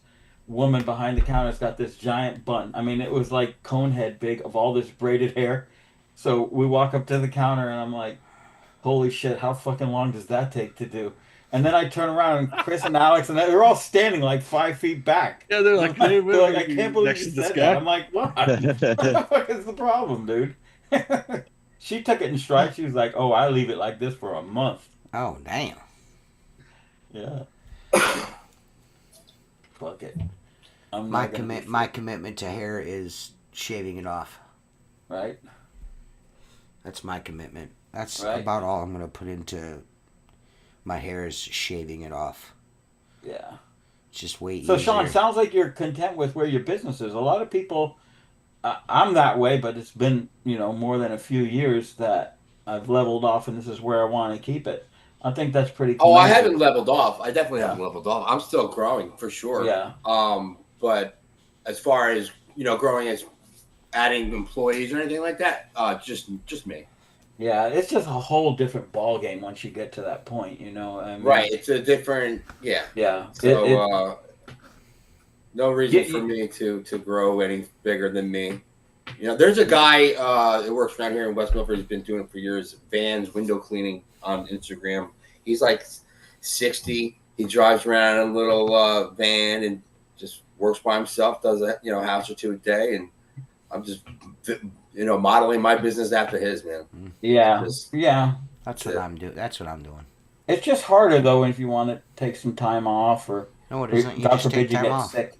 woman behind the counter's got this giant bun. I mean, it was like cone head big of all this braided hair. So we walk up to the counter and I'm like, holy shit, how fucking long does that take to do? And then I turn around and Chris and Alex and they're all standing like 5 feet back. Yeah, they're like, I can't believe next you to this said guy. that. I'm like, what? What the fuck is the problem, dude? She took it in stride. She was like, oh, I leave it like this for a month. Oh, damn. Yeah. Fuck it. My commitment to hair is shaving it off. Right. That's my commitment. That's right. About all I'm going to put into my hair is shaving it off. Yeah. It's just way so, easier. Sean, sounds like you're content with where your business is. A lot of people, I'm that way, but it's been, more than a few years that I've leveled off and this is where I want to keep it. I think that's pretty cool. Oh, I haven't leveled off. I definitely haven't leveled off. I'm still growing for sure. Yeah. But as far as, growing as adding employees or anything like that, just me. Yeah, it's just a whole different ball game once you get to that point, I mean, right. It's a different, yeah. Yeah. So, no reason for me to grow any bigger than me. There's a guy that works around here in West Milford. He's been doing it for years. Vans, window cleaning on Instagram. He's like 60. He drives around in a little van and just works by himself. Does a house or two a day, and I'm just modeling my business after his, man. Yeah, That's what I'm doing. That's what I'm doing. It's just harder though if you want to take some time off, or no, it isn't. You God just forbid take you time get off. sick.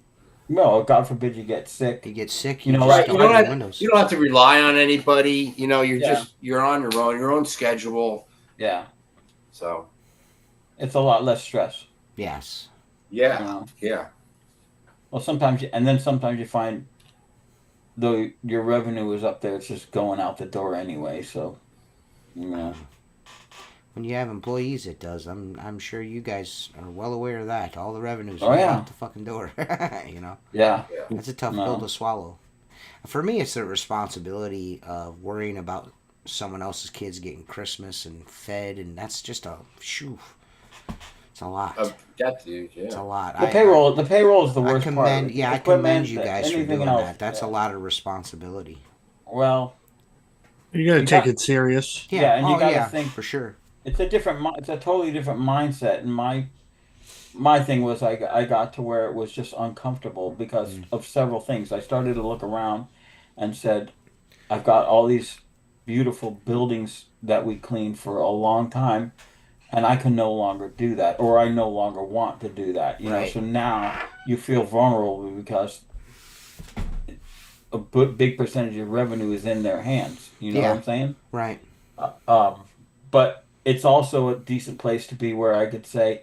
No, God forbid you get sick. You get sick. You don't have to rely on anybody. You're on your own schedule. Yeah. So it's a lot less stress. Yes. Yeah. Yeah. Well, sometimes you find though your revenue is up there, it's just going out the door anyway. So, when you have employees, it does. I'm sure you guys are well aware of that. All the revenues out the fucking door. Yeah. That's a tough pill to swallow. For me, it's the responsibility of worrying about someone else's kids getting Christmas and fed, and that's just it's a lot. That's huge. Yeah. It's a lot. The payroll is the worst part. Yeah, I commend you guys for doing that. That's a lot of responsibility. Well, you got to take it serious. Yeah, and you got to think for sure. It's a totally different mindset, and my thing was I got to where it was just uncomfortable because of several things. I started to look around and said, I've got all these beautiful buildings that we cleaned for a long time, and I can no longer do that, or I no longer want to do that. Right. So now you feel vulnerable because a big percentage of revenue is in their hands. You know what I'm saying? Right. But it's also a decent place to be where I could say,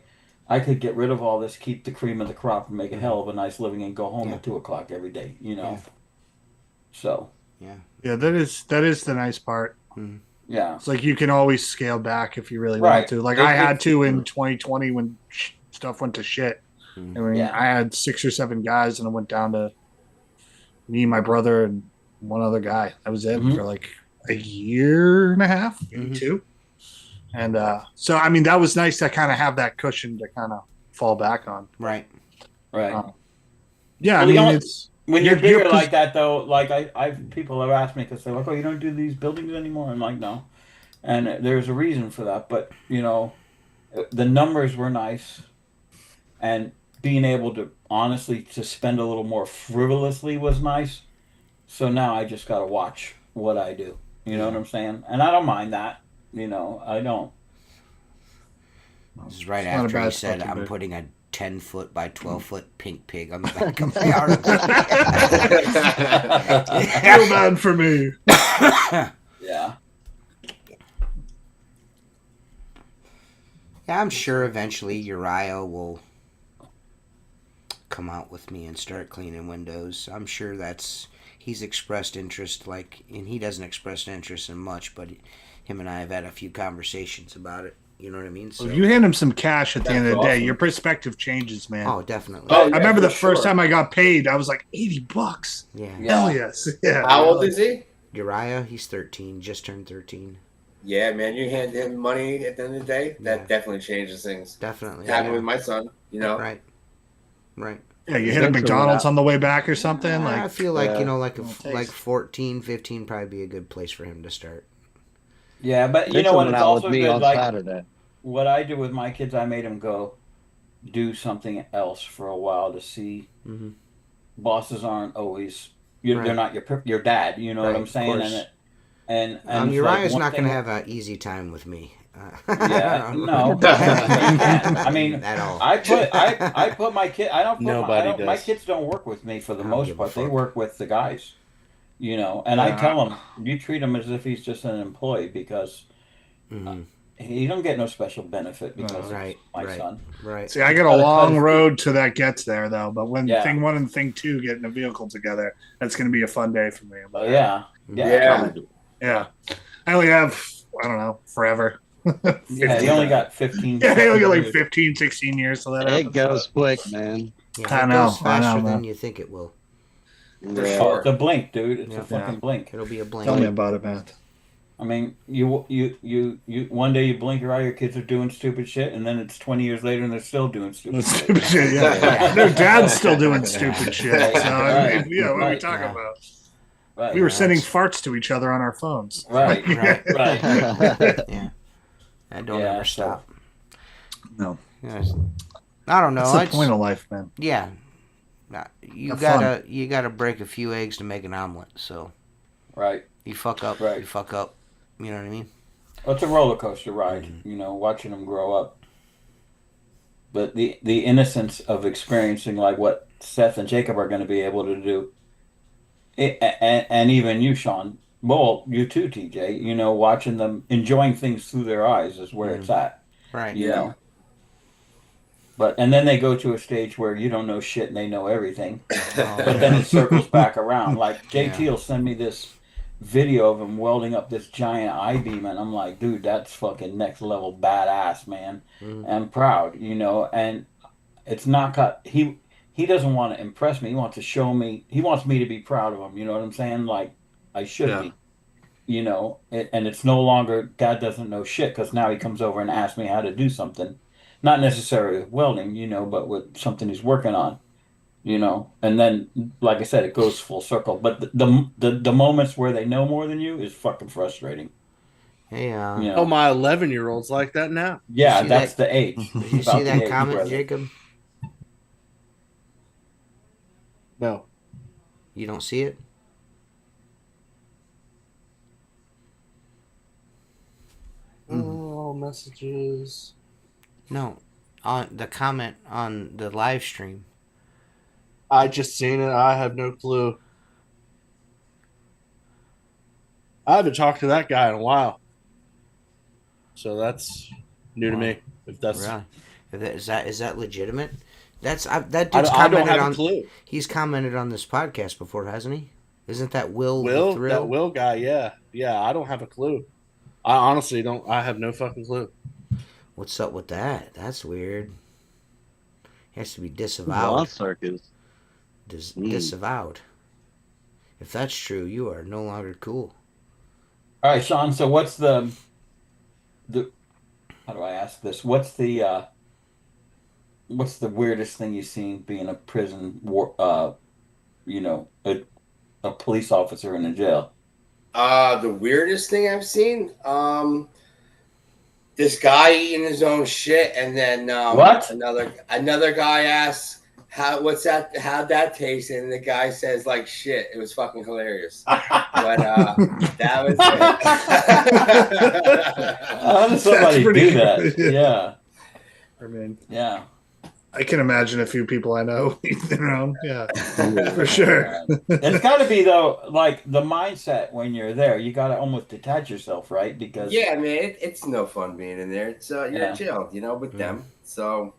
I could get rid of all this, keep the cream of the crop, and make a hell of a nice living, and go home at 2:00 every day. So. Yeah, that is the nice part. Mm-hmm. Yeah, it's like you can always scale back if you really want to. Like I had to in 2020 when stuff went to shit. Mm-hmm. I mean, I had 6 or 7 guys, and I went down to me, my brother, and one other guy. That was it for like a year and a half, maybe 2. And so, I mean, that was nice to kind of have that cushion to kind of fall back on. Right. Yeah, I mean, it's when you're bigger like that, though. Like people have asked me because they're like, "Oh, you don't do these buildings anymore?" I'm like, "No," and there's a reason for that. But the numbers were nice, and being able to honestly to spend a little more frivolously was nice. So now I just got to watch what I do. You know what I'm saying? And I don't mind that. I don't. This is right after he said, "I'm putting a 10-foot by 12-foot pink pig on the back of my arm." Feel bad for me. Yeah. Yeah, I'm sure eventually Uriah will come out with me and start cleaning windows. I'm sure he's expressed interest, and he doesn't express interest in much, but him and I have had a few conversations about it. You know what I mean? So, if you hand him some cash at the end of the day, your perspective changes, man. Oh, definitely. I remember the first time I got paid, I was like, $80. Yeah. Hell yes. Yeah. How old is he? Uriah, he's 13, just turned 13. Yeah, man, you hand him money at the end of the day, that definitely changes things. Definitely. Happened with my son, you know. Right. Yeah, you hit a McDonald's on the way back or something. I feel like, like 14, 15 probably be a good place for him to start. Yeah, but you know what? It's also good. Like Saturday. What I do with my kids, I made them go do something else for a while to see. Mm-hmm. Bosses aren't always. They're not your dad. You know what I'm saying? And Uriah's not going to have an easy time with me. Yeah, no. You can't. I mean, at all. I put my kid. Nobody does. My kids don't work with me for the most part. They work with the guys. You know, and I tell him, you treat him as if he's just an employee because he don't get no special benefit because of my son. Right. See, I got a long road to that gets there, though. But when thing 1 and thing 2 get in a vehicle together, that's going to be a fun day for me. Yeah. I only have, I don't know, forever. Yeah, you only got 15. Yeah, I only got like 15, 16 years. So that it goes quick, man. Yeah, it goes faster than you think it will. Yeah. Oh, it's a blink, dude. It's a fucking blink. It'll be a blink. Tell me about it, man. I mean, you one day you blink your eye, your kids are doing stupid shit, and then it's 20 years later and they're still doing stupid shit. Their dad's still doing stupid shit. So, I mean, what are we talking about? Right, we were sending farts to each other on our phones. Right. Yeah. That don't ever stop. No. Yes. I don't know. That's the point of life, man. Yeah. You gotta break a few eggs to make an omelet. So. Right. You fuck up. Right. You fuck up. You know what I mean? Well, it's a roller coaster ride. You know, watching them grow up. But the innocence of experiencing like what Seth and Jacob are going to be able to do. And even you, Sean. Well, you too, TJ. You know, watching them enjoying things through their eyes is where it's at. Right. You know. And then they go to a stage where you don't know shit and they know everything. But then it circles back around. Like JT will send me this video of him welding up this giant I-beam, and I'm like, dude, that's fucking next level badass, man. I'm proud, you know. And it's not cut. He doesn't want to impress me. He wants to show me. He wants me to be proud of him. You know what I'm saying? Like I should be. You know, and it's no longer Dad doesn't know shit because now he comes over and asks me how to do something. Not necessarily with welding, you know, but with something he's working on, you know. And then, like I said, it goes full circle. But the moments where they know more than you is fucking frustrating. Hey, you know? Oh, my 11-year-old's like that now. Yeah, that's the age. Did you see that comment, Jacob? No. You don't see it? Oh, messages. No, on the comment on the live stream. I just seen it. I have no clue. I haven't talked to that guy in a while, so that's new to me. If that's is that legitimate? That's that dude's commented I don't have on. A clue. He's commented on this podcast before, hasn't he? Isn't that Will? That Will guy? Yeah. I don't have a clue. I honestly don't. I have no fucking clue. What's up with that? That's weird. He has to be disavowed. Disavowed. If that's true, you are no longer cool. All right, Sean. So what's the how do I ask this? What's the weirdest thing you've seen being a prison you know, a police officer in a jail? The weirdest thing I've seen, this guy eating his own shit, and then what? Another guy asks, how'd that taste? And the guy says like shit. It was fucking hilarious. But that was it. How does somebody do that? Yeah. I mean, yeah. I can imagine a few people I know eating their own. Yeah, for sure. It's got to be, though, like the mindset when you're there. You got to almost detach yourself, right? Because man, it's no fun being in there. It's you're in jail, you know, with them. So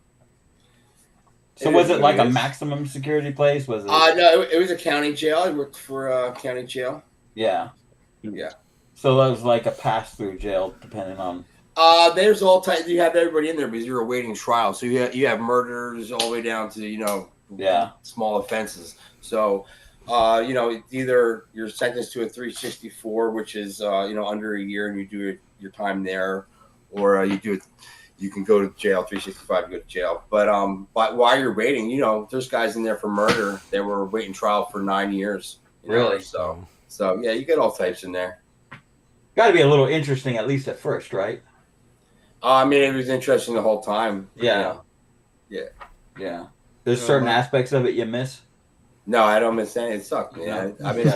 was it like a maximum security place? Was it? No, it was a county jail. I worked for a county jail. Yeah. So that was like a pass-through jail, depending on. There's all types. You have everybody in there because you're awaiting trial. So you have murders all the way down to small offenses. So either you're sentenced to a 364, which is under a year, and you do your time there, or you can go to jail. 365, you go to jail. But while you're waiting, there's guys in there for murder. They were waiting trial for 9 years. Really? So yeah, you get all types in there. Got to be a little interesting, at least at first, right? I mean, it was interesting the whole time. Yeah. Yeah. There's certain aspects of it you miss. No, I don't miss any. It sucked, man. I miss,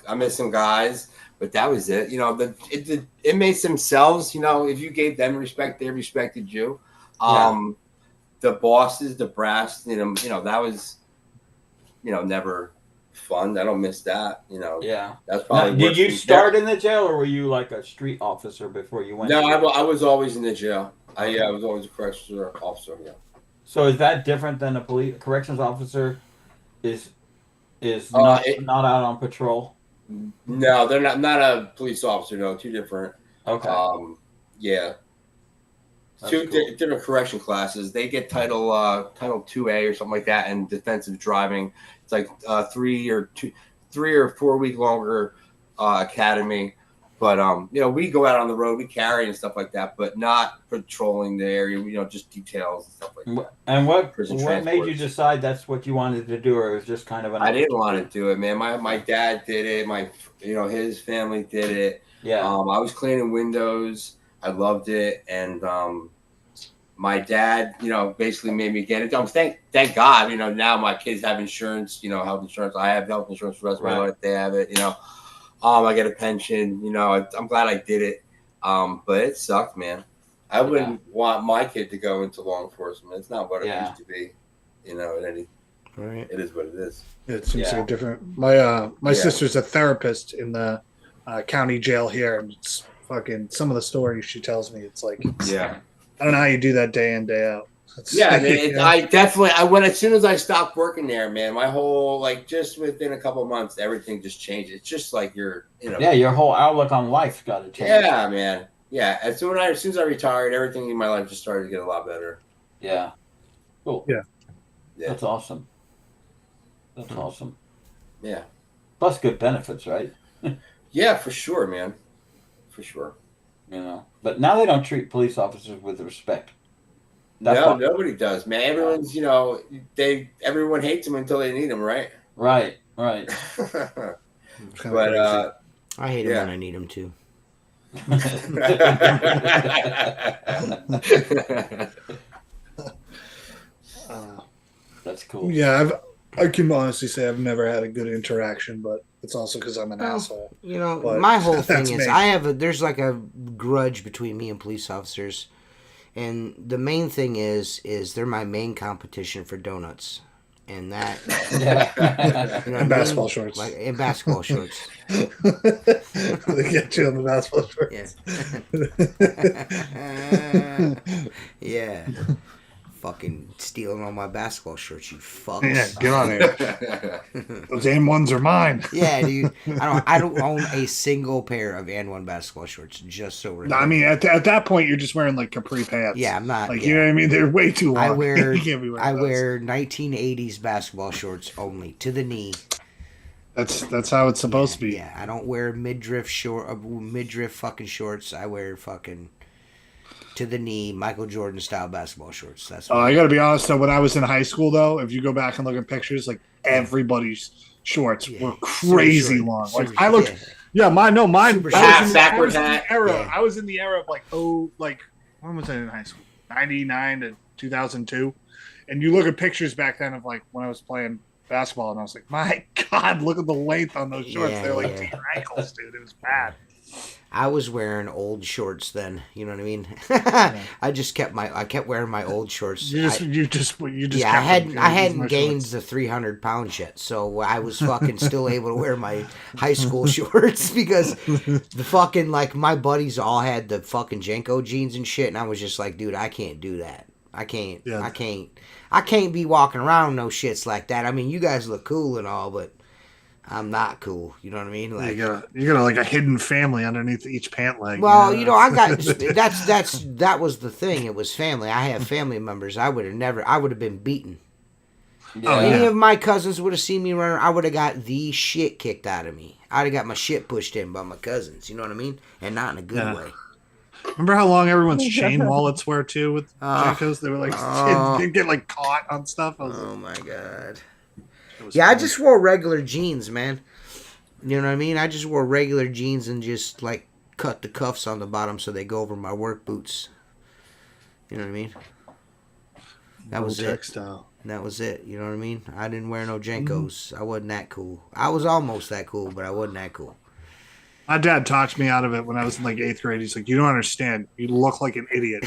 I miss some guys, but that was it. The inmates themselves, if you gave them respect, they respected you. The bosses, the brass, that was, never fun. I don't miss that. Yeah. That's probably. Now, did you start in the jail, or were you like a street officer before you went? No, I was always in the jail. I was always a corrections officer. Yeah. So is that different than a corrections officer? Is not out on patrol? No, they're not a police officer. No, two different. Okay. Yeah. Different correction classes. They get title 2A or something like that, and defensive driving. It's like 3 or 4 week longer academy. But we go out on the road, we carry and stuff like that, but not patrolling the area. Just details and stuff like that. And what made you decide that's what you wanted to do, or it was just kind of an? I didn't want to do it, man. My dad did it. His family did it. Yeah. I was cleaning windows. I loved it, and my dad, basically made me get it. Thank God, now my kids have insurance. Health insurance. I have health insurance for the rest of my life. They have it. I get a pension. I'm glad I did it. But it sucked, man. I wouldn't want my kid to go into law enforcement. It's not what it used to be. It is what it is. It seems like a different. My sister's a therapist in the county jail here, and it's fucking some of the stories she tells me. It's like, I don't know how you do that day in, day out. I went as soon as I stopped working there, man. My whole just within a couple of months, everything just changed. It's just like your whole outlook on life's got to change. Yeah, man. Yeah, as soon as I retired, everything in my life just started to get a lot better. Yeah. Cool. Yeah. That's awesome. That's awesome. Yeah. Plus good benefits, right? Yeah, for sure, man. For sure. But now they don't treat police officers with respect. Nobody does, man. Everyone's, everyone hates them until they need them, right? Right. But I hate them when I need them too. That's cool. Yeah, I can honestly say I've never had a good interaction, but it's also because I'm an asshole. But my whole thing is there's like a grudge between me and police officers. And the main thing is they're my main competition for donuts, and that and basketball shorts. And basketball shorts. They get you on the basketball shorts. Yeah. Fucking stealing all my basketball shirts, you fucks. Yeah, get on here. Those AN1s are mine. Yeah, dude. I don't own a single pair of AN1 basketball shorts. Just so we're. No, I mean, at that point, you're just wearing like capri pants. Yeah, I'm not. You know what I mean? They're way too long. I wear. You can't be wearing those. Wear 1980s basketball shorts only to the knee. That's how it's supposed to be. Yeah, I don't wear midriff fucking shorts. I wear fucking to the knee, Michael Jordan style basketball shorts. That's. I got to be honest though. When I was in high school, though, if you go back and look at pictures, like everybody's shorts were crazy long. Like I looked, mine. Backwards hat. I was in the era of when was I in high school? 99 to 2002, and you look at pictures back then of like when I was playing basketball, and I was like, my God, look at the length on those shorts. They're like to your ankles, dude. It was bad. I was wearing old shorts then. You know what I mean? I kept wearing my old shorts. You just. Yeah, I hadn't gained the 300 pounds yet, so I was fucking still able to wear my high school shorts because the fucking my buddies all had the fucking Jenko jeans and shit, and I was just like, dude, I can't do that. I can't. Yeah. I can't be walking around no shits like that. I mean, you guys look cool and all, but I'm not cool. You know what I mean? Like you got like a hidden family underneath each pant leg. Well, I got that was the thing. It was family. I have family members. I would have been beaten. Yeah. Any of my cousins would have seen me running, I would have got the shit kicked out of me. I'd have got my shit pushed in by my cousins. You know what I mean? And not in a good way. Remember how long everyone's chain wallets were too with Jenkos? They were like they'd get like caught on stuff. Oh my god. Yeah, funny. I just wore regular jeans, man. You know what I mean? I just wore regular jeans and just like cut the cuffs on the bottom so they go over my work boots. You know what I mean? That was textile. That was it. You know what I mean? I didn't wear no Jenkos. I wasn't that cool. I was almost that cool, but I wasn't that cool. My dad talked me out of it when I was in like 8th grade. He's like, "You don't understand. You look like an idiot."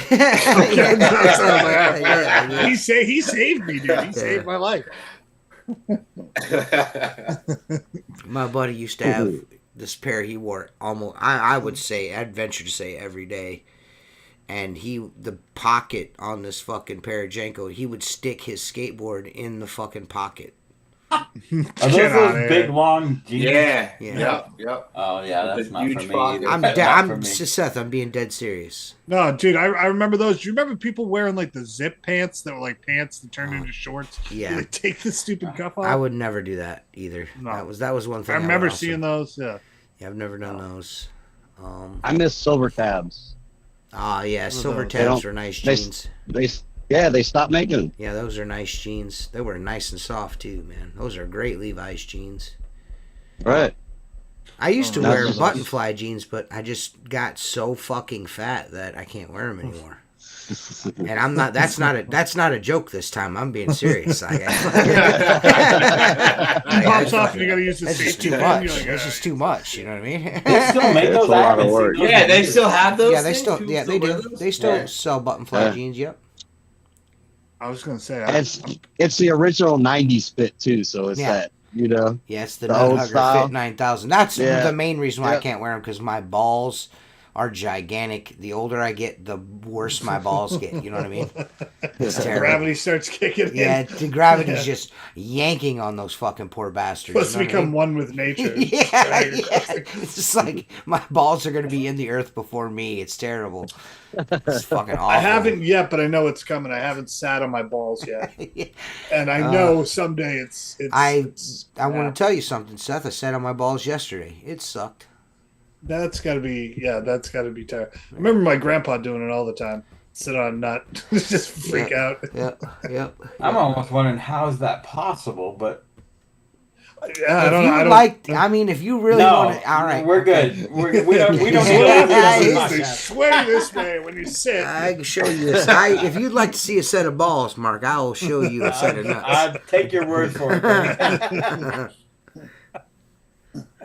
He saved me, dude. He saved my life. My buddy used to have this pair he wore almost, I would say, I'd venture to say every day. And the pocket on this fucking pair of Jenko, he would stick his skateboard in the fucking pocket. Are those big long jeans? Yeah. Yep. Oh yeah, that's not for me either. I'm Seth. I'm being dead serious. No, dude, I remember those. Do you remember people wearing like the zip pants that were like pants that turned into shorts? Yeah. They take the stupid cuff off. I would never do that either. No. That was one thing. I remember seeing those. Yeah. Yeah, I've never done those. I miss silver tabs. Oh yeah, silver tabs are nice jeans. They stopped making them. Yeah, those are nice jeans. They were nice and soft too, man. Those are great Levi's jeans. Right. I used to wear button fly jeans, but I just got so fucking fat that I can't wear them anymore. And I'm not. That's not a joke this time. I'm being serious. Pops off and you got to use the. That's just too much. It's just too much. You know what I mean? They still make those. Yeah, they still have those. Yeah, they still. Yeah, they do. They still sell button fly jeans. Yep. I was gonna say it's the original '90s fit too. So it's that. You know. Yeah, it's the old style Fit 9000. That's the main reason why I can't wear them, because my balls are gigantic. The older I get, the worse my balls get. You know what I mean? It's terrible. Gravity starts kicking in. Yeah, the gravity's just yanking on those fucking poor bastards. Supposed to become one with nature. Yeah. It's just like my balls are going to be in the earth before me. It's terrible. It's fucking awful. I haven't yet, but I know it's coming. I haven't sat on my balls yet. And I know someday it's I want to tell you something, Seth. I sat on my balls yesterday. It sucked. That's got to be terrible. I remember my grandpa doing it all the time. Sit on a nut, just freak out. Yep. I'm almost wondering how is that possible, but yeah, I mean, if you really want to, all right, we're good. We don't need to sway this way when you sit. I can show you this. If you'd like to see a set of balls, Mark, I will show you a set of nuts. I'll take your word for it.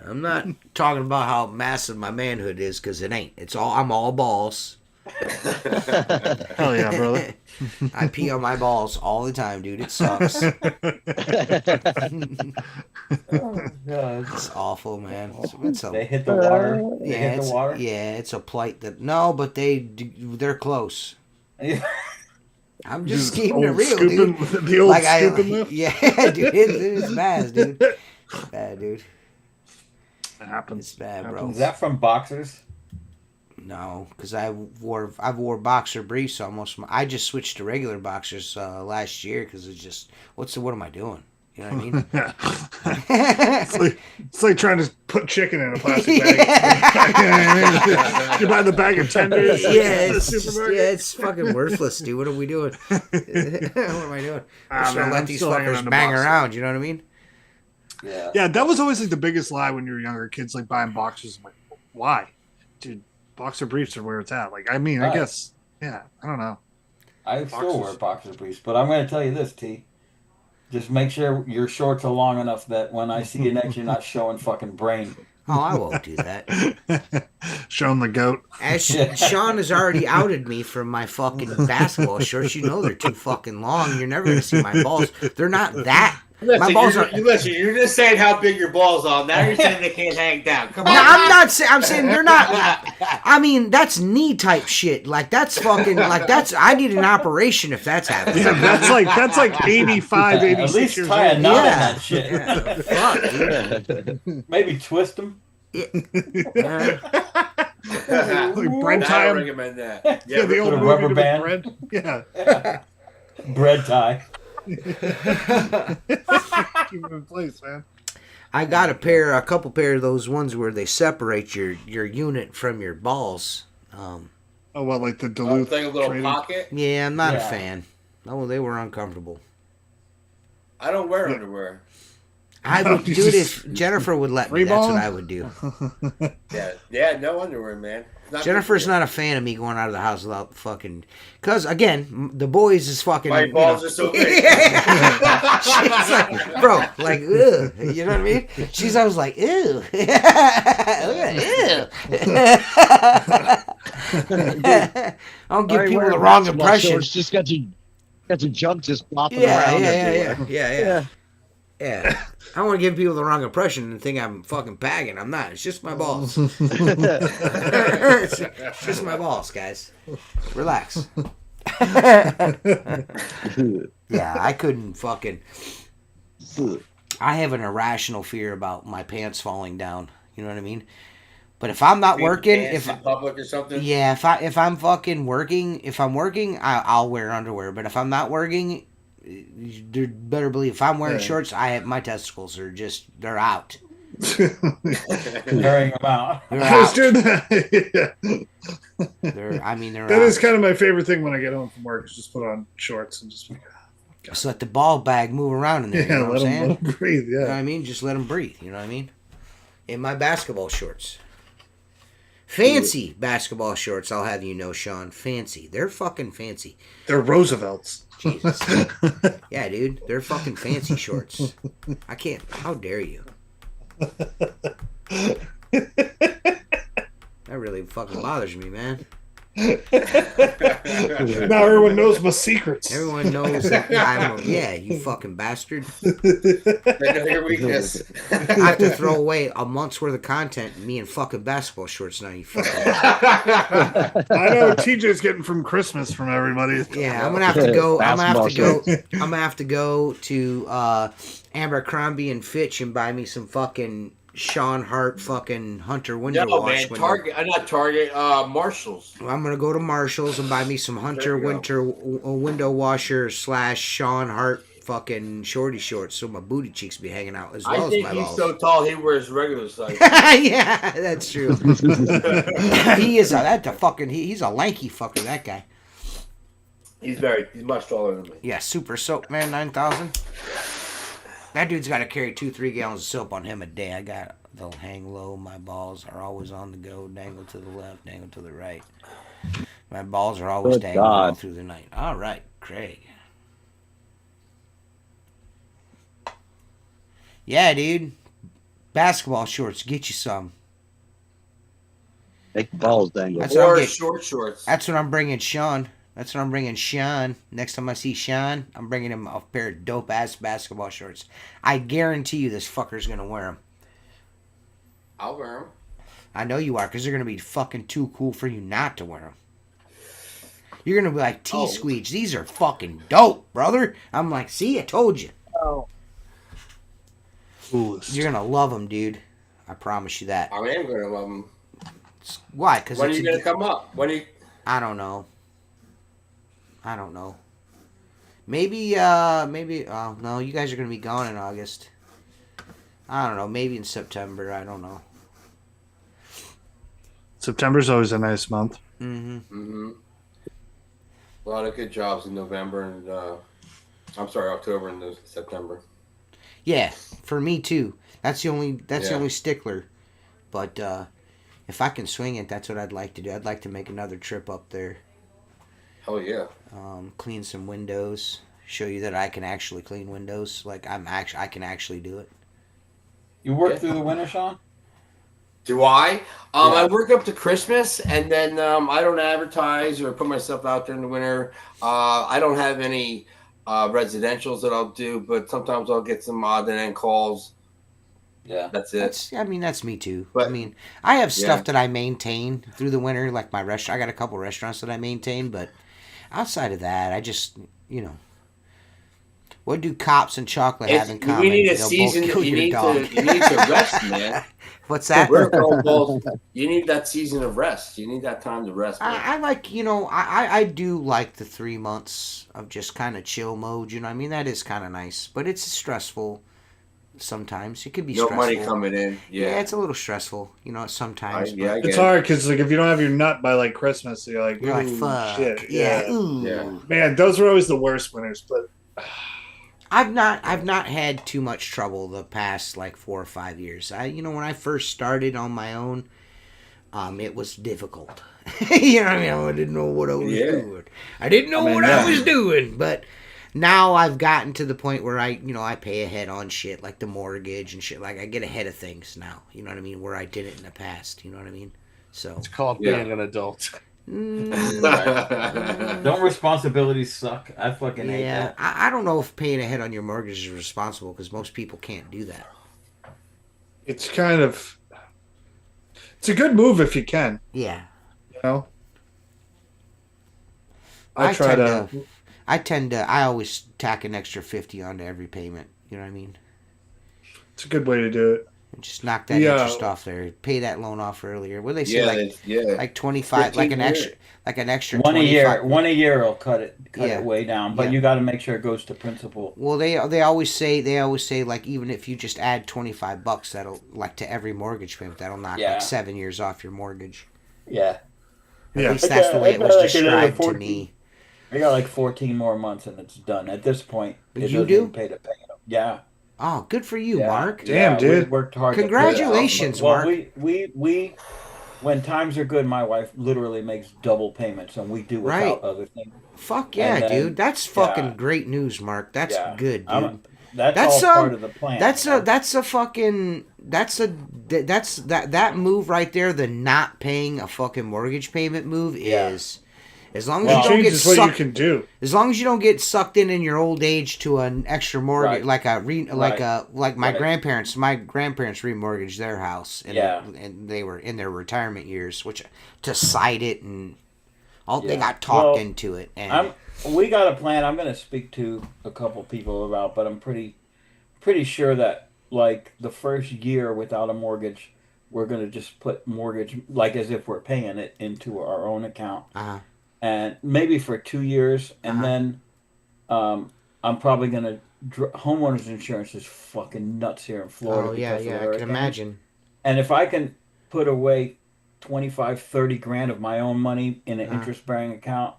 I'm not talking about how massive my manhood is, because it ain't. I'm all balls. Hell yeah, brother. I pee on my balls all the time, dude. It sucks. Oh, God. It's awful, man. They hit the water. It's a plight that but they're close. I'm just keeping it real, dude. The old scooping lift. Yeah, dude, it's bad, dude. Bad, dude. It happens. It's bad, bro. Is that from boxers? No, because I've wore boxer briefs almost. I just switched to regular boxers last year because it's just what am I doing? You know what I mean? It's like trying to put chicken in a plastic bag. You buy the bag of tenders. It's fucking worthless, dude. What are we doing? What am I doing? I'm just gonna let these fuckers bang around. You know what I mean? Yeah, that was always like the biggest lie when you were younger. Kids like buying boxers. I'm like, why, dude? Boxer briefs are where it's at. Like, I mean, I guess, I don't know. I still wear boxer briefs, but I'm going to tell you this, T. Just make sure your shorts are long enough that when I see you next, you're not showing fucking brain. Oh, I won't do that. Showing the goat. As Sean has already outed me from my fucking basketball shorts. You know they're too fucking long. You're never going to see my balls. They're not that My balls are. Listen, you're just saying how big your balls are. Now you're saying they can't hang down. Come on. No, I'm not saying. I'm saying they're not. I mean, that's knee type shit. Like that's fucking. Like that's. I need an operation if that's happening. Yeah, that's like 85, 86 At least years tie a old. knot in Yeah. that shit. Yeah. Fuck, dude. Maybe twist them. Like I bread tie 'em. recommend that. Yeah, the put old a movie rubber with band. bread. Yeah. Bread tie. Keep it in place, man. I got a couple pair of those ones where they separate your unit from your balls. Oh, well, like the Duluth Like a little trading. pocket. Yeah, I'm not a Yeah. fan. Oh, they were uncomfortable. I don't wear underwear. I would do it if Jennifer would let me. Free That's ball? what I would do. Yeah, no underwear, man. It's not Jennifer's good for not a fan of me going out of the house without fucking. Because again, the boys is fucking. you. My balls are so big. She's like, bro, like, ugh. You know what I mean? She's always like, ew. Ew. I don't give people the wrong impression. It's just got your junk just flopping Yeah, around yeah, everywhere. yeah. I don't want to give people the wrong impression and think I'm fucking bagging. I'm not. It's just my balls. It's just my balls, guys. Relax. Yeah, I couldn't fucking. I have an irrational fear about my pants falling down. You know what I mean? But if I'm not working, if in public or something. yeah, if I'm fucking working, I'll wear underwear. But if I'm not working, you better believe if I'm wearing shorts, my testicles are they're out. Carrying them out. They're I was out. doing that. Yeah. They're That out. is kind of my favorite thing when I get home from work is just put on shorts and just So let the ball bag move around in there. You know what I'm saying? let them breathe. You know what Yeah. I mean? Just let them breathe. You know what I mean? In my basketball shorts. Fancy basketball shorts, I'll have you know, Sean. Fancy. They're fucking fancy. They're Roosevelts. Jesus. Yeah, dude. They're fucking fancy shorts. I can't. How dare you? That really fucking bothers me, man. Now everyone knows my secrets. Everyone knows that you fucking bastard. They know your weakness. I have to throw away a month's worth of content, me in fucking basketball shorts now, you fucking. I know what TJ's getting from Christmas from everybody. Yeah, I'm gonna have to go. I'm gonna have to go to Abercrombie and Fitch and buy me some fucking Sean Hart fucking Hunter window wash. Not Target. Marshalls. I'm gonna go to Marshalls and buy me some Hunter window washer / Sean Hart fucking shorty shorts, so my booty cheeks be hanging out as well as my balls. I think he's so tall he wears regular size. Yeah, that's true. He is he's a lanky fucker, that guy. He's much taller than me. Yeah, Super Soap Man 9000. That dude's got to carry 2-3 gallons of soap on him a day. They'll hang low. My balls are always on the go. Dangle to the left, dangle to the right. My balls are always dangling all through the night. All right, Craig. Yeah, dude. Basketball shorts. Get you some. Make the balls dangle. Or short shorts. That's what I'm bringing Sean. Next time I see Sean, I'm bringing him a pair of dope-ass basketball shorts. I guarantee you this fucker's going to wear them. I'll wear them. I know you are, because they're going to be fucking too cool for you not to wear them. You're going to be like, Squeegee, these are fucking dope, brother. I'm like, see, I told you. Oh. You're going to love them, dude. I promise you that. I am going to love them. Why? Because when are you going to come up? I don't know. Maybe, no, you guys are going to be gone in August. I don't know. Maybe in September. I don't know. September's always a nice month. Mm-hmm. Mm-hmm. A lot of good jobs in November and, October and September. Yeah, for me too. That's the only stickler. But if I can swing it, that's what I'd like to do. I'd like to make another trip up there. Hell yeah. Clean some windows. Show you that I can actually clean windows. Like I can actually do it. You work through the winter, Sean? Do I? I work up to Christmas, and then I don't advertise or put myself out there in the winter. I don't have any residentials that I'll do, but sometimes I'll get some odd and end calls. Yeah, that's it. That's me too. But, I mean, I have stuff that I maintain through the winter, like my restaurant. I got a couple restaurants that I maintain, but outside of that, I just, what do cops and chocolate have in common? We need a season. You need to rest, man. What's that? You need that season of rest. You need that time to rest. I like, I do like the 3 months of just kind of chill mode. You know what I mean? That is kind of nice, but it's stressful. Sometimes it could be stressful. Money coming in. Yeah, it's a little stressful. Sometimes. It's hard because like if you don't have your nut by like Christmas, you're like fuck. Shit. Yeah. Man, those were always the worst winters. But I've not had too much trouble the past like 4 or 5 years. When I first started on my own, it was difficult. You know what I mean? I didn't know what I was doing. I didn't know what I was doing, but. Now I've gotten to the point where I pay ahead on shit like the mortgage and shit. Like I get ahead of things now. You know what I mean? Where I did it in the past. You know what I mean? So it's called being an adult. Don't responsibilities suck? I fucking hate that. I don't know if paying ahead on your mortgage is responsible because most people can't do that. It's it's a good move if you can. Yeah. I always tack an extra 50 onto every payment. You know what I mean? It's a good way to do it. And just knock that interest off there. Pay that loan off earlier. What do they say? Like 25, like an extra. One a year will cut it way down. But you got to make sure it goes to principal. Well, they always say like even if you just add $25, that'll like to every mortgage payment, that'll knock like 7 years off your mortgage. Yeah. At least that's the way it was described to me. I got like 14 more months and it's done. At this point, you do pay to pay it. Yeah. Oh, good for you, Mark. Damn, dude. We worked hard. Congratulations, Mark. We when times are good, my wife literally makes double payments, and we do without other things. Fuck yeah, dude. That's fucking great news, Mark. That's good, dude. That's all part of the plan. That move right there. The not paying a fucking mortgage payment move is. As long as you don't get sucked, what you can do. As long as you don't get sucked in your old age to an extra mortgage, like my grandparents. My grandparents remortgaged their house, and they were in their retirement years, which to cite it and all they got talked into it. And we got a plan. I'm going to speak to a couple people about, but I'm pretty sure that like the first year without a mortgage, we're going to just put mortgage like as if we're paying it into our own account. And maybe for 2 years, and then I'm probably gonna. Homeowners insurance is fucking nuts here in Florida. Oh yeah, I can imagine. And if I can put away 25, 30 grand of my own money in an interest-bearing account,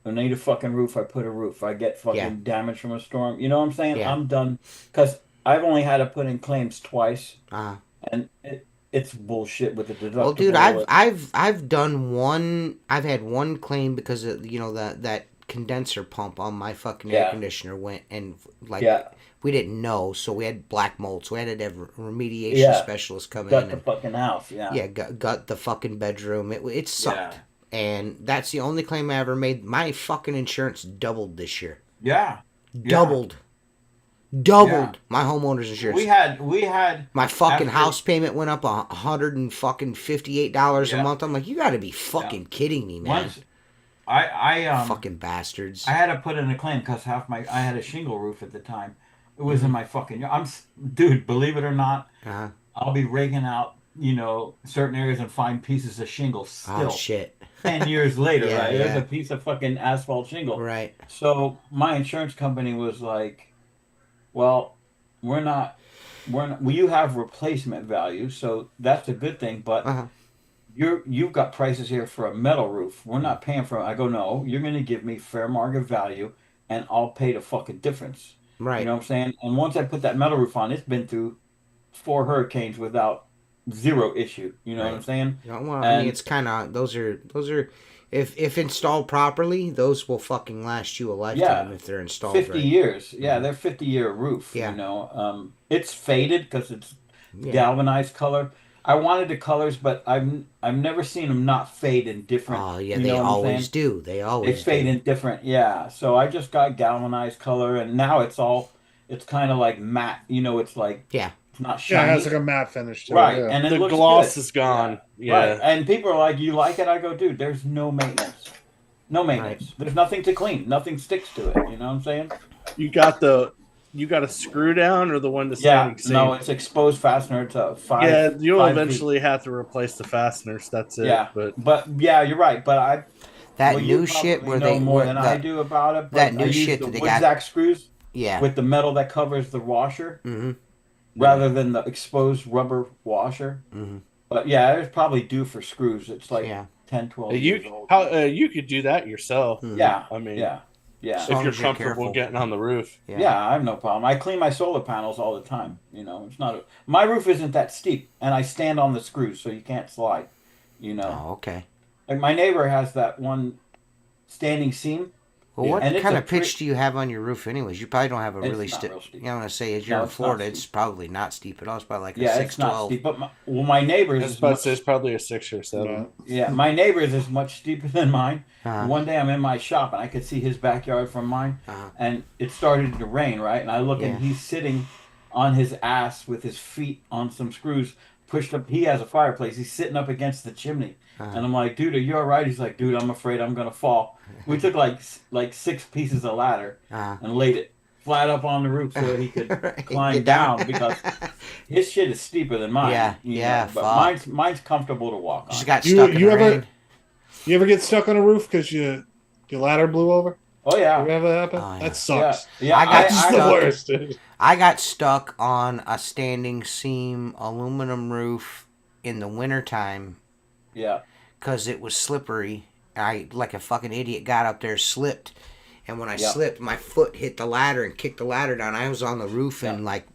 I need a fucking roof. I put a roof. I get fucking damage from a storm. You know what I'm saying? Yeah. I'm done because I've only had to put in claims twice, and it's bullshit with the deductible. Well, dude, I've done one. I've had one claim because of that condenser pump on my fucking air conditioner went and we didn't know, so we had black mold, so we had to have a remediation specialist come in. Got the fucking house, got the fucking bedroom. It sucked, and that's the only claim I ever made. My fucking insurance doubled this year. Doubled my homeowner's insurance. We had my fucking house payment went up $158 a month. I'm like, you got to be fucking kidding me, man. I fucking bastards. I had to put in a claim because I had a shingle roof at the time. It was in my fucking. Dude, believe it or not, I'll be raking out certain areas and find pieces of shingle still. Oh shit. 10 years later, right? There's a piece of fucking asphalt shingle. Right. So my insurance company was like, well, you have replacement value, so that's a good thing, but you've got prices here for a metal roof. We're not paying for it. I go, no, you're going to give me fair market value, and I'll pay the fucking difference. Right. You know what I'm saying? And once I put that metal roof on, it's been through 4 hurricanes without zero issue. You know what I'm saying? Well, I mean, it's kind of those are if installed properly, those will fucking last you a lifetime if they're installed 50 years. Yeah, they're 50-year roof. Yeah. It's faded because it's galvanized color. I wanted the colors, but I've never seen them not fade in different. Oh yeah, you they know what I'm always saying? do. They They always fade do. in different. Yeah. So I just got galvanized color, and now it's kind of like matte. It's like Yeah. it's not Yeah, it shiny. has like a matte finish to Right, it. Yeah. and it The looks gloss good. is gone. Right, Yeah. and people are like, "You like it?" I go, "Dude, there's no maintenance. No maintenance. There's nothing to clean. Nothing sticks to it." You know what I'm saying? You got a screw down or the one to Yeah. standing seam? No, it's exposed fastener. It's a five. Yeah, you'll 5 feet. eventually have to replace the fasteners. That's it. Yeah, But yeah, you're right. But That you new shit probably where know they more where than the, I do about it. But that new I use shit the that they wood got. zack screws Yeah. with the metal that covers the washer, rather than the exposed rubber washer. But yeah, it's probably due for screws. It's like 10, 12 years old. You could do that yourself. Yeah, I mean, yeah. As if long you're as you're comfortable careful. getting on the roof. Yeah, I have no problem. I clean my solar panels all the time. It's not my roof isn't that steep, and I stand on the screws, so you can't slide. Oh, okay. Like my neighbor has that one standing seam. Well, what kind of pitch do you have on your roof, anyways? You probably don't have a really steep. I'm gonna say, as you're in Florida, it's probably not steep at all. It's probably like a 6'12". It's not steep. But my neighbor's it's probably a 6 or 7. Yeah, my neighbor's is much steeper than mine. Uh-huh. One day I'm in my shop and I could see his backyard from mine, and it started to rain, right? And I look and he's sitting on his ass with his feet on some screws pushed up. He has a fireplace. He's sitting up against the chimney. And I'm like, dude, are you all right? He's like, dude, I'm afraid I'm going to fall. We took like 6 pieces of ladder and laid it flat up on the roof so that he could climb down because his shit is steeper than mine. But mine's comfortable to walk on. Just got stuck in the rain. You ever get stuck on a roof because your ladder blew over? Oh yeah. Ever have that happen? Oh, yeah. That sucks. Yeah. That's the worst. Dude. I got stuck on a standing seam aluminum roof in the wintertime. Yeah. Because it was slippery. I, like a fucking idiot, got up there, slipped. And when I slipped, my foot hit the ladder and kicked the ladder down. I was on the roof in like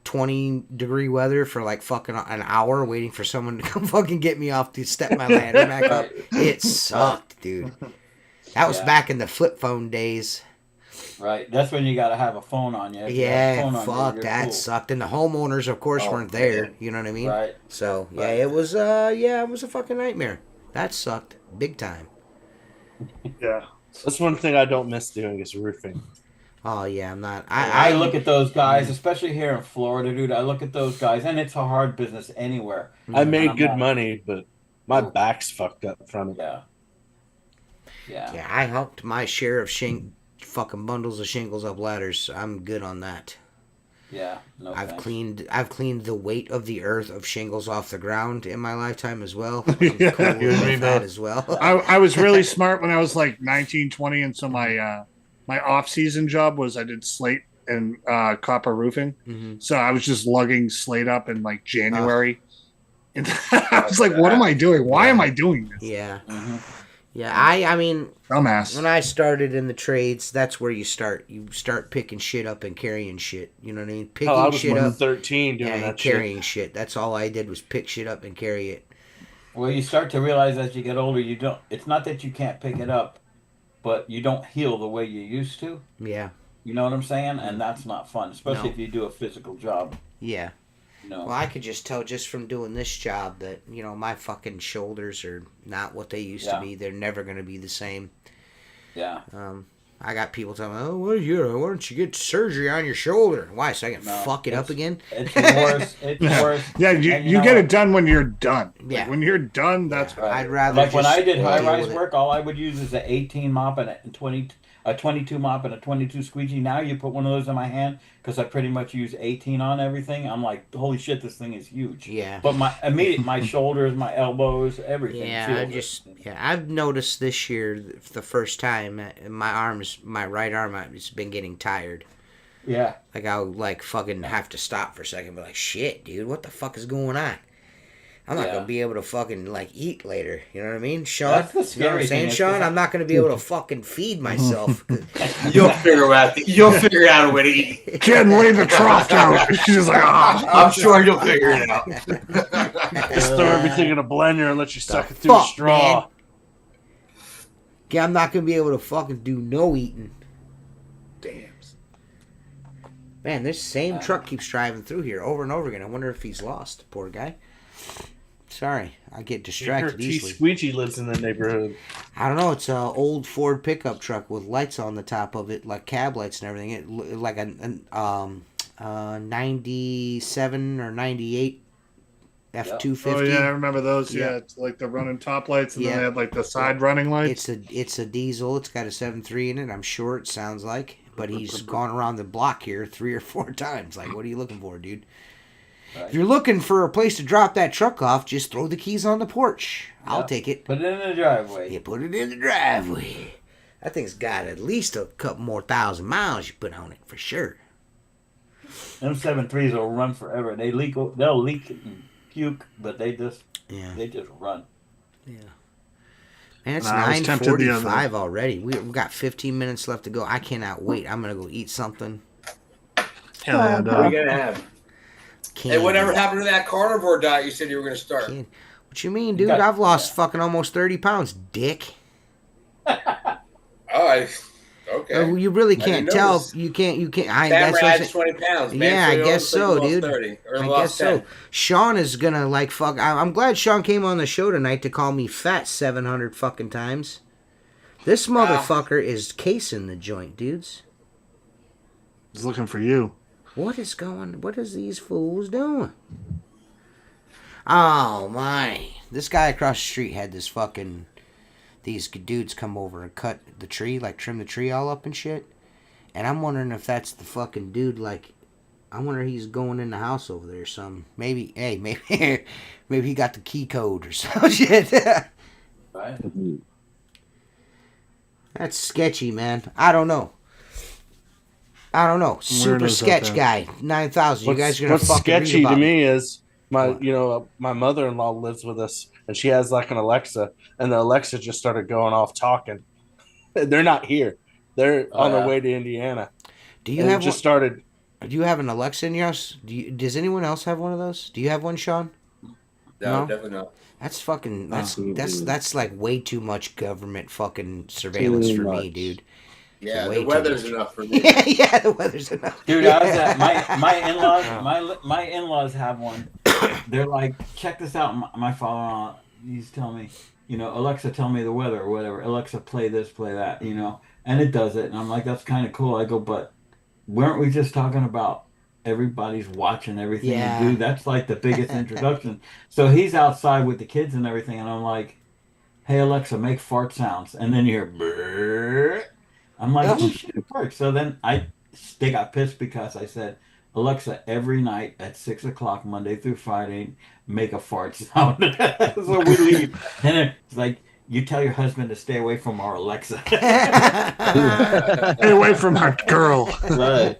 20-degree weather for like fucking an hour waiting for someone to come fucking get me off to step my ladder back up. It sucked, dude. That was back in the flip phone days. Right. That's when you got to have a phone on you. Fuck, that sucked. And the homeowners, of course, weren't there. Man. You know what I mean? Right. So, it was a fucking nightmare. That sucked. Big time. Yeah. That's one thing I don't miss doing is roofing. Oh, yeah, I'm not. I look at those guys, especially here in Florida, dude. I look at those guys, and it's a hard business anywhere. I made good money, but my back's fucked up from it. Yeah, I helped my share of fucking bundles of shingles up ladders. I'm good on that. Yeah, I've cleaned the weight of the earth of shingles off the ground in my lifetime as well. I'm cool with that as well. I was really smart when I was like 19, 20, and so my off-season job was I did slate and copper roofing. Mm-hmm. So I was just lugging slate up in like January. And I was like, what am I doing? Why am I doing this? Yeah. Mm-hmm. Yeah, I mean, dumbass. When I started in the trades, that's where you start. You start picking shit up and carrying shit. You know what I mean? Picking I was shit up, 13 doing that and carrying shit. That's all I did was pick shit up and carry it. Well, you start to realize as you get older, you don't. It's not that you can't pick it up, but you don't heal the way you used to. Yeah. You know what I'm saying? And that's not fun, especially if you do a physical job. Yeah. No. Well, I could just tell just from doing this job that, my fucking shoulders are not what they used to be. They're never going to be the same. Yeah. I got people telling me, why don't you get surgery on your shoulder? Why? So I can fuck it up again? It's worse. It's worse. Yeah, you get it done when you're done. Yeah. Like, when you're done, that's right. I'd rather when I did high-rise work, all I would use is an 18 mop and a 22 mop and a 22 squeegee. Now you put one of those in my hand because I pretty much use 18 on everything. I'm like, holy shit, this thing is huge. Yeah. But my shoulders, my elbows, everything. Yeah, I've noticed this year for the first time my right arm has been getting tired. Yeah. Like I'll fucking have to stop for a second, and be like, shit, dude, what the fuck is going on? I'm not gonna be able to fucking eat later. You know what I mean, Sean? That's the scary you know what I'm saying, Sean? I'm not gonna be able to fucking feed myself. You'll figure out a way to eat. Jen, lay the trough down. She's like, I'm sure you'll figure it out. Just throw everything in a blender and let you suck it through a straw. Yeah, I'm not gonna be able to fucking do no eating. Damn. Man, this same truck keeps driving through here over and over again. I wonder if he's lost. Poor guy. Sorry, I get distracted easily. Squeegee lives in the neighborhood. I don't know. It's an old Ford pickup truck with lights on the top of it, like cab lights and everything. It like a 97 or 98 F-250. Oh yeah, I remember those. Yeah, it's like the running top lights, and then they had like the side running lights. It's a diesel. It's got a 7.3 in it. I'm sure it sounds like, but he's gone around the block here 3 or 4 times. Like, what are you looking for, dude? Right. If you're looking for a place to drop that truck off, just throw the keys on the porch. I'll take it. Put it in the driveway. You put it in the driveway. That thing's got at least a couple more 1,000 miles you put on it for sure. Them 7.3s will run forever. They'll leak and puke, but they just run. Yeah. Man, it's 9:45 already. We've got 15 minutes left to go. I cannot wait. I'm gonna go eat something. Hell yeah, what are you gonna have? Hey, whatever happened to that carnivore diet you said you were going to start? What you mean, dude? I've lost fucking almost 30 pounds, dick. Okay. You really can't tell. Notice. You can't. That's adds 20 pounds, man. Yeah, so I guess so, dude. 30, I guess so. Sean is gonna like fuck. I'm glad Sean came on the show tonight to call me fat 700 fucking times. This motherfucker is casing the joint, dudes. He's looking for you. What is these fools doing? Oh my! This guy across the street had these dudes come over and cut the tree, like trim the tree all up and shit. And I'm wondering if that's the fucking dude, like, I wonder if he's going in the house over there or something. Maybe he got the key code or some shit. Right. That's sketchy, man. I don't know. Super sketch guy, 9,000. You guys are gonna fucking sketchy read about to me is my mother-in-law lives with us, and she has like an Alexa, and the Alexa just started going off talking. They're not here; they're on their way to Indiana. Do you have an Alexa in your house? Does anyone else have one of those? Do you have one, Sean? No, definitely not. That's fucking. That's like way too much government fucking surveillance for me, dude. Yeah, the weather's enough for me. yeah, the weather's enough. Dude, I was at my in-laws. My in-laws have one. They're like, check this out. My father-in-law, he's telling me, Alexa, tell me the weather or whatever. Alexa, play this, play that. And it does it. And I'm like, that's kind of cool. I go, but weren't we just talking about everybody's watching everything you do? That's like the biggest introduction. So he's outside with the kids and everything, and I'm like, hey Alexa, make fart sounds, and then you hear brrr. I'm like, oh shit, it works. So then they got pissed because I said, Alexa, every night at 6 o'clock, Monday through Friday, make a fart sound. So we leave. And it's like, you tell your husband to stay away from our Alexa. Stay away from our girl.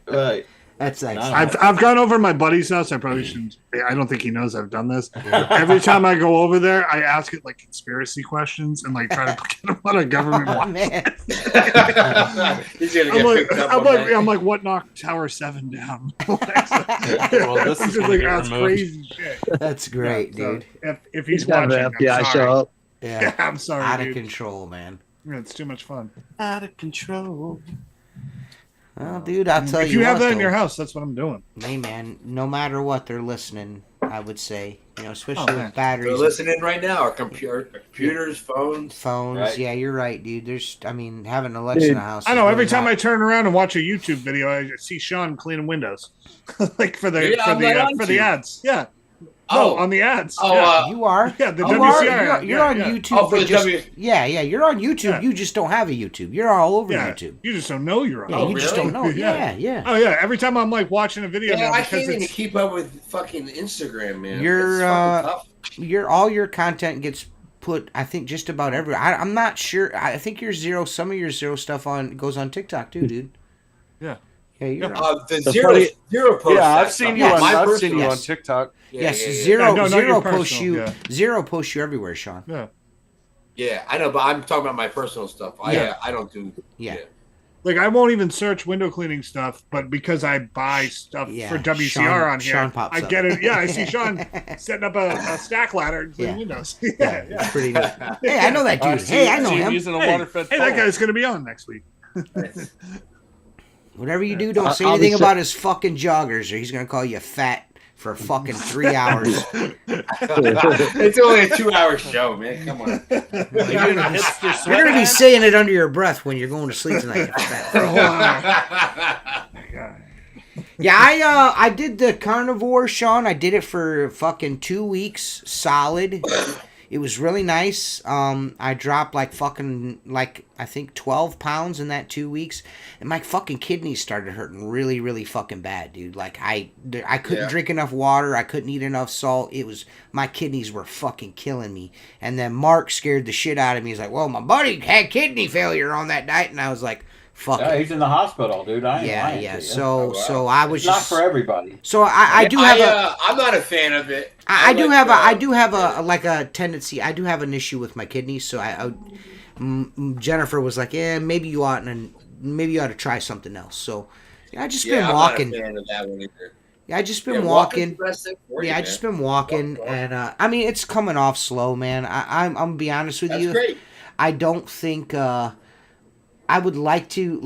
Right. That's nice. I've gone over my buddy's house. I probably shouldn't. I don't think he knows I've done this. Every time I go over there, I ask it like conspiracy questions and like try to get him on a government watch. I'm like, what knocked Tower 7 down? Well, this is like that's crazy shit. That's great, dude. So if he's watching, the FBI show up. Yeah, I'm sorry. Out of control, man. Yeah, it's too much fun. Out of control. Well, dude, I'll tell you. If you have that in your house, that's what I'm doing. Hey, man, no matter what, they're listening. I would say, especially with batteries. They're listening right now. Our computers, phones. Right? Yeah, you're right, dude. Having an Alexa in the house. I know. Every time I turn around and watch a YouTube video, I see Sean cleaning windows, like for the ads. Yeah. No, on the ads. You are. Yeah, the WCR. You're on YouTube. You're on YouTube. Yeah. You just don't have a YouTube. You're all over YouTube. You just don't know you're on. Yeah, you just don't know. Yeah. Oh yeah. Every time I'm like watching a video now, I can't even keep up with fucking Instagram, man. All your content gets put. I think just about every. I'm not sure. I think some of your zero stuff goes on TikTok too, dude. Yeah. Yeah, the zero post. Yeah, I've seen you on TikTok. Zero posts you. Zero posts you everywhere, Sean. Yeah, I know, but I'm talking about my personal stuff. I don't do. Yeah. Like I won't even search window cleaning stuff, but because I buy stuff for WCR on here, I get it. Yeah, I see Sean setting up a stack ladder and cleaning windows. Yeah. Pretty good. Hey, I know that dude. I know him. Using a water-fed hey, that guy's gonna be on next week. Whatever you do, don't say anything about his fucking joggers, or he's gonna call you fat for fucking 3 hours. It's only a 2-hour show, man. Come on. You're gonna be saying it under your breath when you're going to sleep tonight. Yeah, I did the carnivore, Sean. I did it for fucking 2 weeks solid. It was really nice. I dropped I think 12 pounds in that 2 weeks, and my fucking kidneys started hurting really, really fucking bad, dude. Like I couldn't drink enough water. I couldn't eat enough salt. My kidneys were fucking killing me. And then Mark scared the shit out of me. He's like, "Well, my buddy had kidney failure on that diet," and I was like, "Fuck it." He's in the hospital, dude. Yeah. So I was not for everybody. So I do have I'm not a fan of it. I do have a tendency. I do have an issue with my kidneys. So Jennifer was like, "Yeah, maybe you ought to try something else." So I just been walking. I'm not a fan of that one either. Yeah, I just been walking. I just been walking, and I mean it's coming off slow, man. I'm gonna be honest with you. That's great. I don't think I would like to,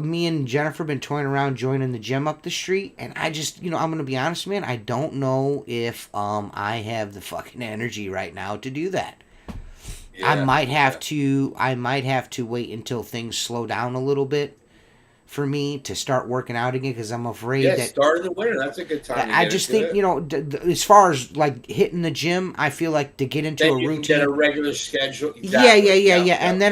me and Jennifer been toying around joining the gym up the street, and I just, I'm going to be honest, man, I don't know if I have the fucking energy right now to do that. Yeah, I might have to wait until things slow down a little bit for me to start working out again, because I'm afraid that start of the winter, that's a good time. I just think as far as like hitting the gym, I feel like to get into a routine, get a regular schedule. Exactly. Yeah. And then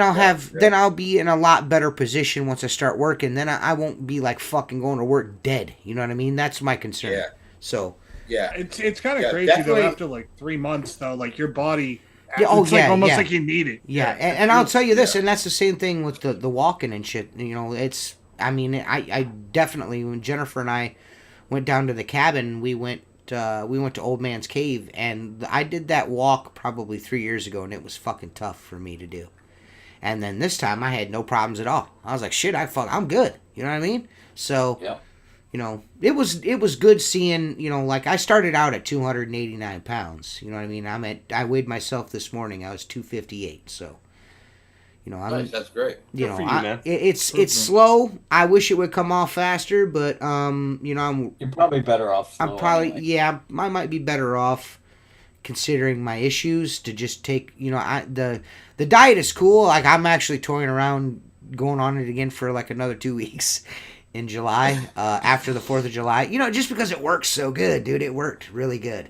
I'll be in a lot better position once I start working. Then I won't be like fucking going to work dead. You know what I mean? That's my concern. Yeah. So yeah, it's kind of crazy though. After like 3 months though, like your body. It's almost like you need it. Yeah, and I'll tell you this, and that's the same thing with the walking and shit. It's. I mean, I definitely, when Jennifer and I went down to the cabin, we went to Old Man's Cave, and I did that walk probably 3 years ago, and it was fucking tough for me to do. And then this time, I had no problems at all. I was like, shit, I'm good. You know what I mean? So, it was good seeing, like I started out at 289 pounds. You know what I mean? I weighed myself this morning. I was 258. So. Nice, that's great. It's slow. I wish it would come off faster, but you're probably better off. I'm probably I might be better off considering my issues to just take. The diet is cool. Like I'm actually toying around going on it again for like another 2 weeks in July after the 4th of July. Just because it works so good, dude. It worked really good.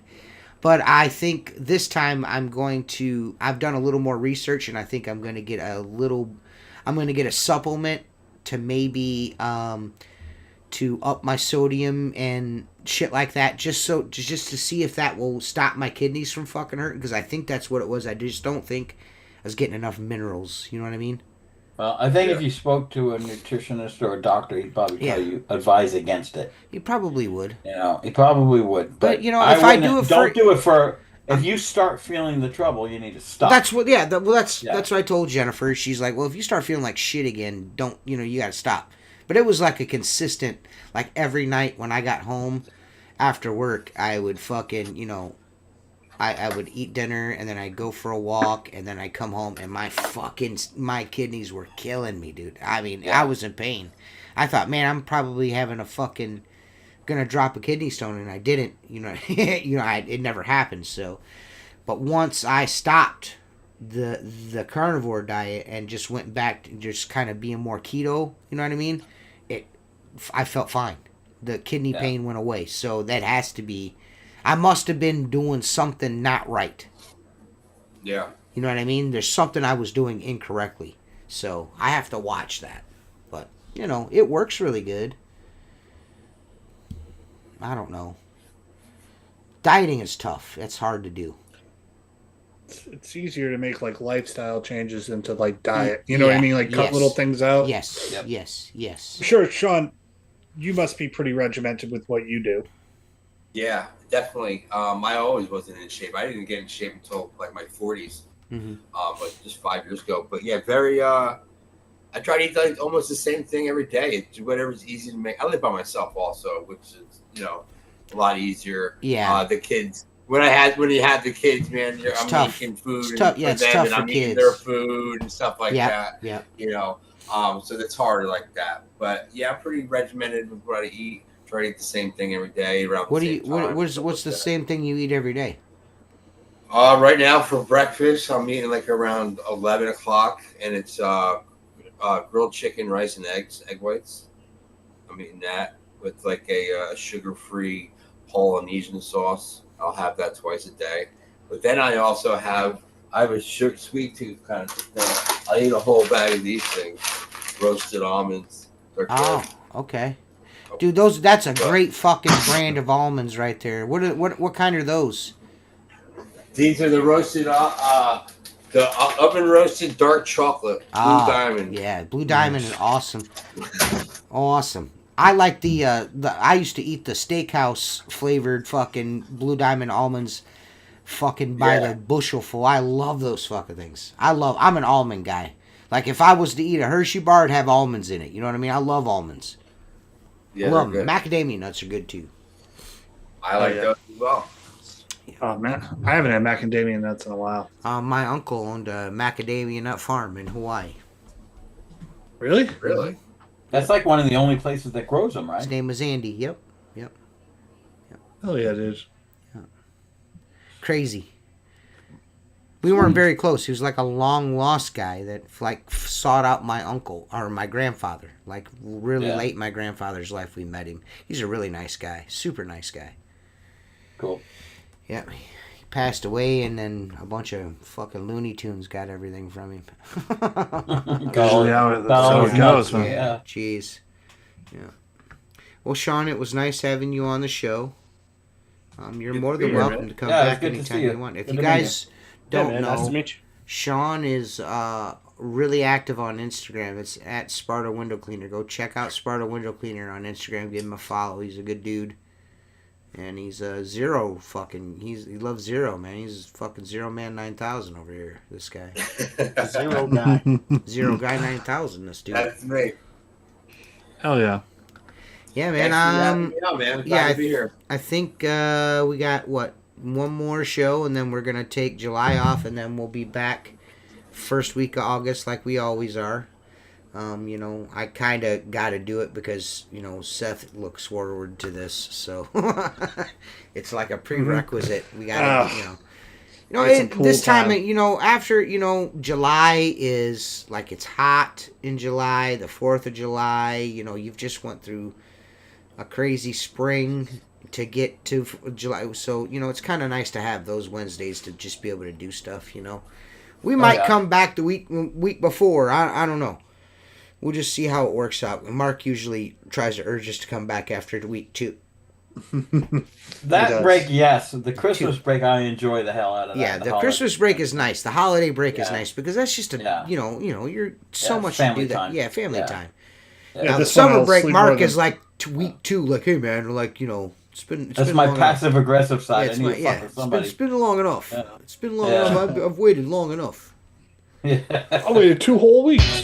But I think this time I've done a little more research, and I think I'm going to get a supplement to maybe to up my sodium and shit like that, just to see if that will stop my kidneys from fucking hurting, because I think that's what it was. I just don't think I was getting enough minerals. You know what I mean? Well, I think if you spoke to a nutritionist or a doctor, he'd probably advise against it. He probably would. He probably would. But if I do it don't do it for. If you start feeling the trouble, you need to stop. That's what. Yeah. That's what I told Jennifer. She's like, well, if you start feeling like shit again, you got to stop. But it was like a consistent, like every night when I got home after work, I would fucking, I would eat dinner, and then I'd go for a walk, and then I'd come home, and my kidneys were killing me, dude. I mean, I was in pain. I thought, man, I'm probably gonna drop a kidney stone, and I didn't. It never happened. So, but once I stopped the carnivore diet and just went back to just kind of being more keto, you know what I mean? I felt fine. The kidney pain went away. So that has to be. I must have been doing something not right. Yeah. You know what I mean? There's something I was doing incorrectly. So I have to watch that. But, it works really good. I don't know. Dieting is tough. It's hard to do. It's easier to make like lifestyle changes into like diet. You know what I mean? Like cut little things out. Yes. Yep. Yes. Sure, Sean, you must be pretty regimented with what you do. Yeah, definitely. I always wasn't in shape. I didn't get in shape until like my 40s, but just 5 years ago. But yeah, very. I try to eat like almost the same thing every day. It's whatever's easy to make. I live by myself also, which is a lot easier. Yeah. The kids. When you have the kids, man, I'm tough. making food it's tough. Yeah, for them, and I'm eating their food and stuff like that. Yeah. So that's harder like that. But yeah, I'm pretty regimented with what I eat. try to eat the same thing every day around What the do same you? time. What's the same thing you eat every day? Right now for breakfast, I'm eating like around 11 o'clock, and it's grilled chicken, rice, and egg whites. I'm eating that with like a sugar-free Polynesian sauce. I'll have that twice a day. But then I also have a sweet tooth kind of thing. I eat a whole bag of these things, roasted almonds. They're good. Okay. Dude, that's a great fucking brand of almonds right there. What kind are those? These are the roasted, the oven roasted dark chocolate, Blue Diamond. Yeah, Blue Diamond is awesome. Awesome. I like the I used to eat the steakhouse flavored fucking Blue Diamond almonds fucking by the bushelful. I love those fucking things. I'm an almond guy. Like if I was to eat a Hershey bar, it'd have almonds in it. You know what I mean? I love almonds. Yeah, I love them. Macadamia nuts are good too. I like those as well. Oh man, I haven't had macadamia nuts in a while. My uncle owned a macadamia nut farm in Hawaii. Really? Really? That's like one of the only places that grows them, right? His name was Andy. Yep. Oh yeah, dude. Yeah. Crazy. We weren't very close. He was like a long lost guy that like sought out my uncle or my grandfather. Like really late in my grandfather's life, we met him. He's a really nice guy. Super nice guy. Cool. Yeah. He passed away, and then a bunch of fucking Looney Tunes got everything from him. Usually how it goes, man. Yeah. Jeez. Yeah. Well, Sean, it was nice having you on the show. You're more than welcome to come back anytime you want. If you guys don't know, nice to meet you. Sean is really active on Instagram. It's at Sparta Window Cleaner. Go check out Sparta Window Cleaner on Instagram. Give him a follow. He's a good dude. And he's Zero fucking. He loves Zero, man. He's fucking Zero Man 9000 over here. This guy. Zero guy. Zero Guy 9000. This dude. That's me. Hell yeah. Yeah, man. Man. Yeah, to be here. I think we got one more show, and then we're gonna take July off, and then we'll be back first week of August, like we always are. I kind of got to do it because Seth looks forward to this, so it's like a prerequisite. We got to, this time, after July is like it's hot in July, the 4th of July. You've just went through a crazy spring to get to July, so it's kind of nice to have those Wednesdays to just be able to do stuff. We might come back the week before. I don't know. We'll just see how it works out. Mark usually tries to urge us to come back after week 2. That break, yes. The Christmas break, I enjoy the hell out of that. Yeah, the Christmas break is nice. The holiday break is nice because that's just you're so much to do that. Time. Yeah, family time. Yeah, now, the summer break, Mark is like week 2, like, hey man, like it's been. That's my passive aggressive side. It's been long enough. Yeah. It's been long enough. I've waited long enough. Yeah. I waited 2 whole weeks.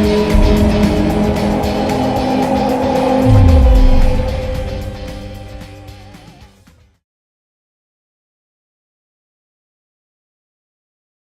Thank you.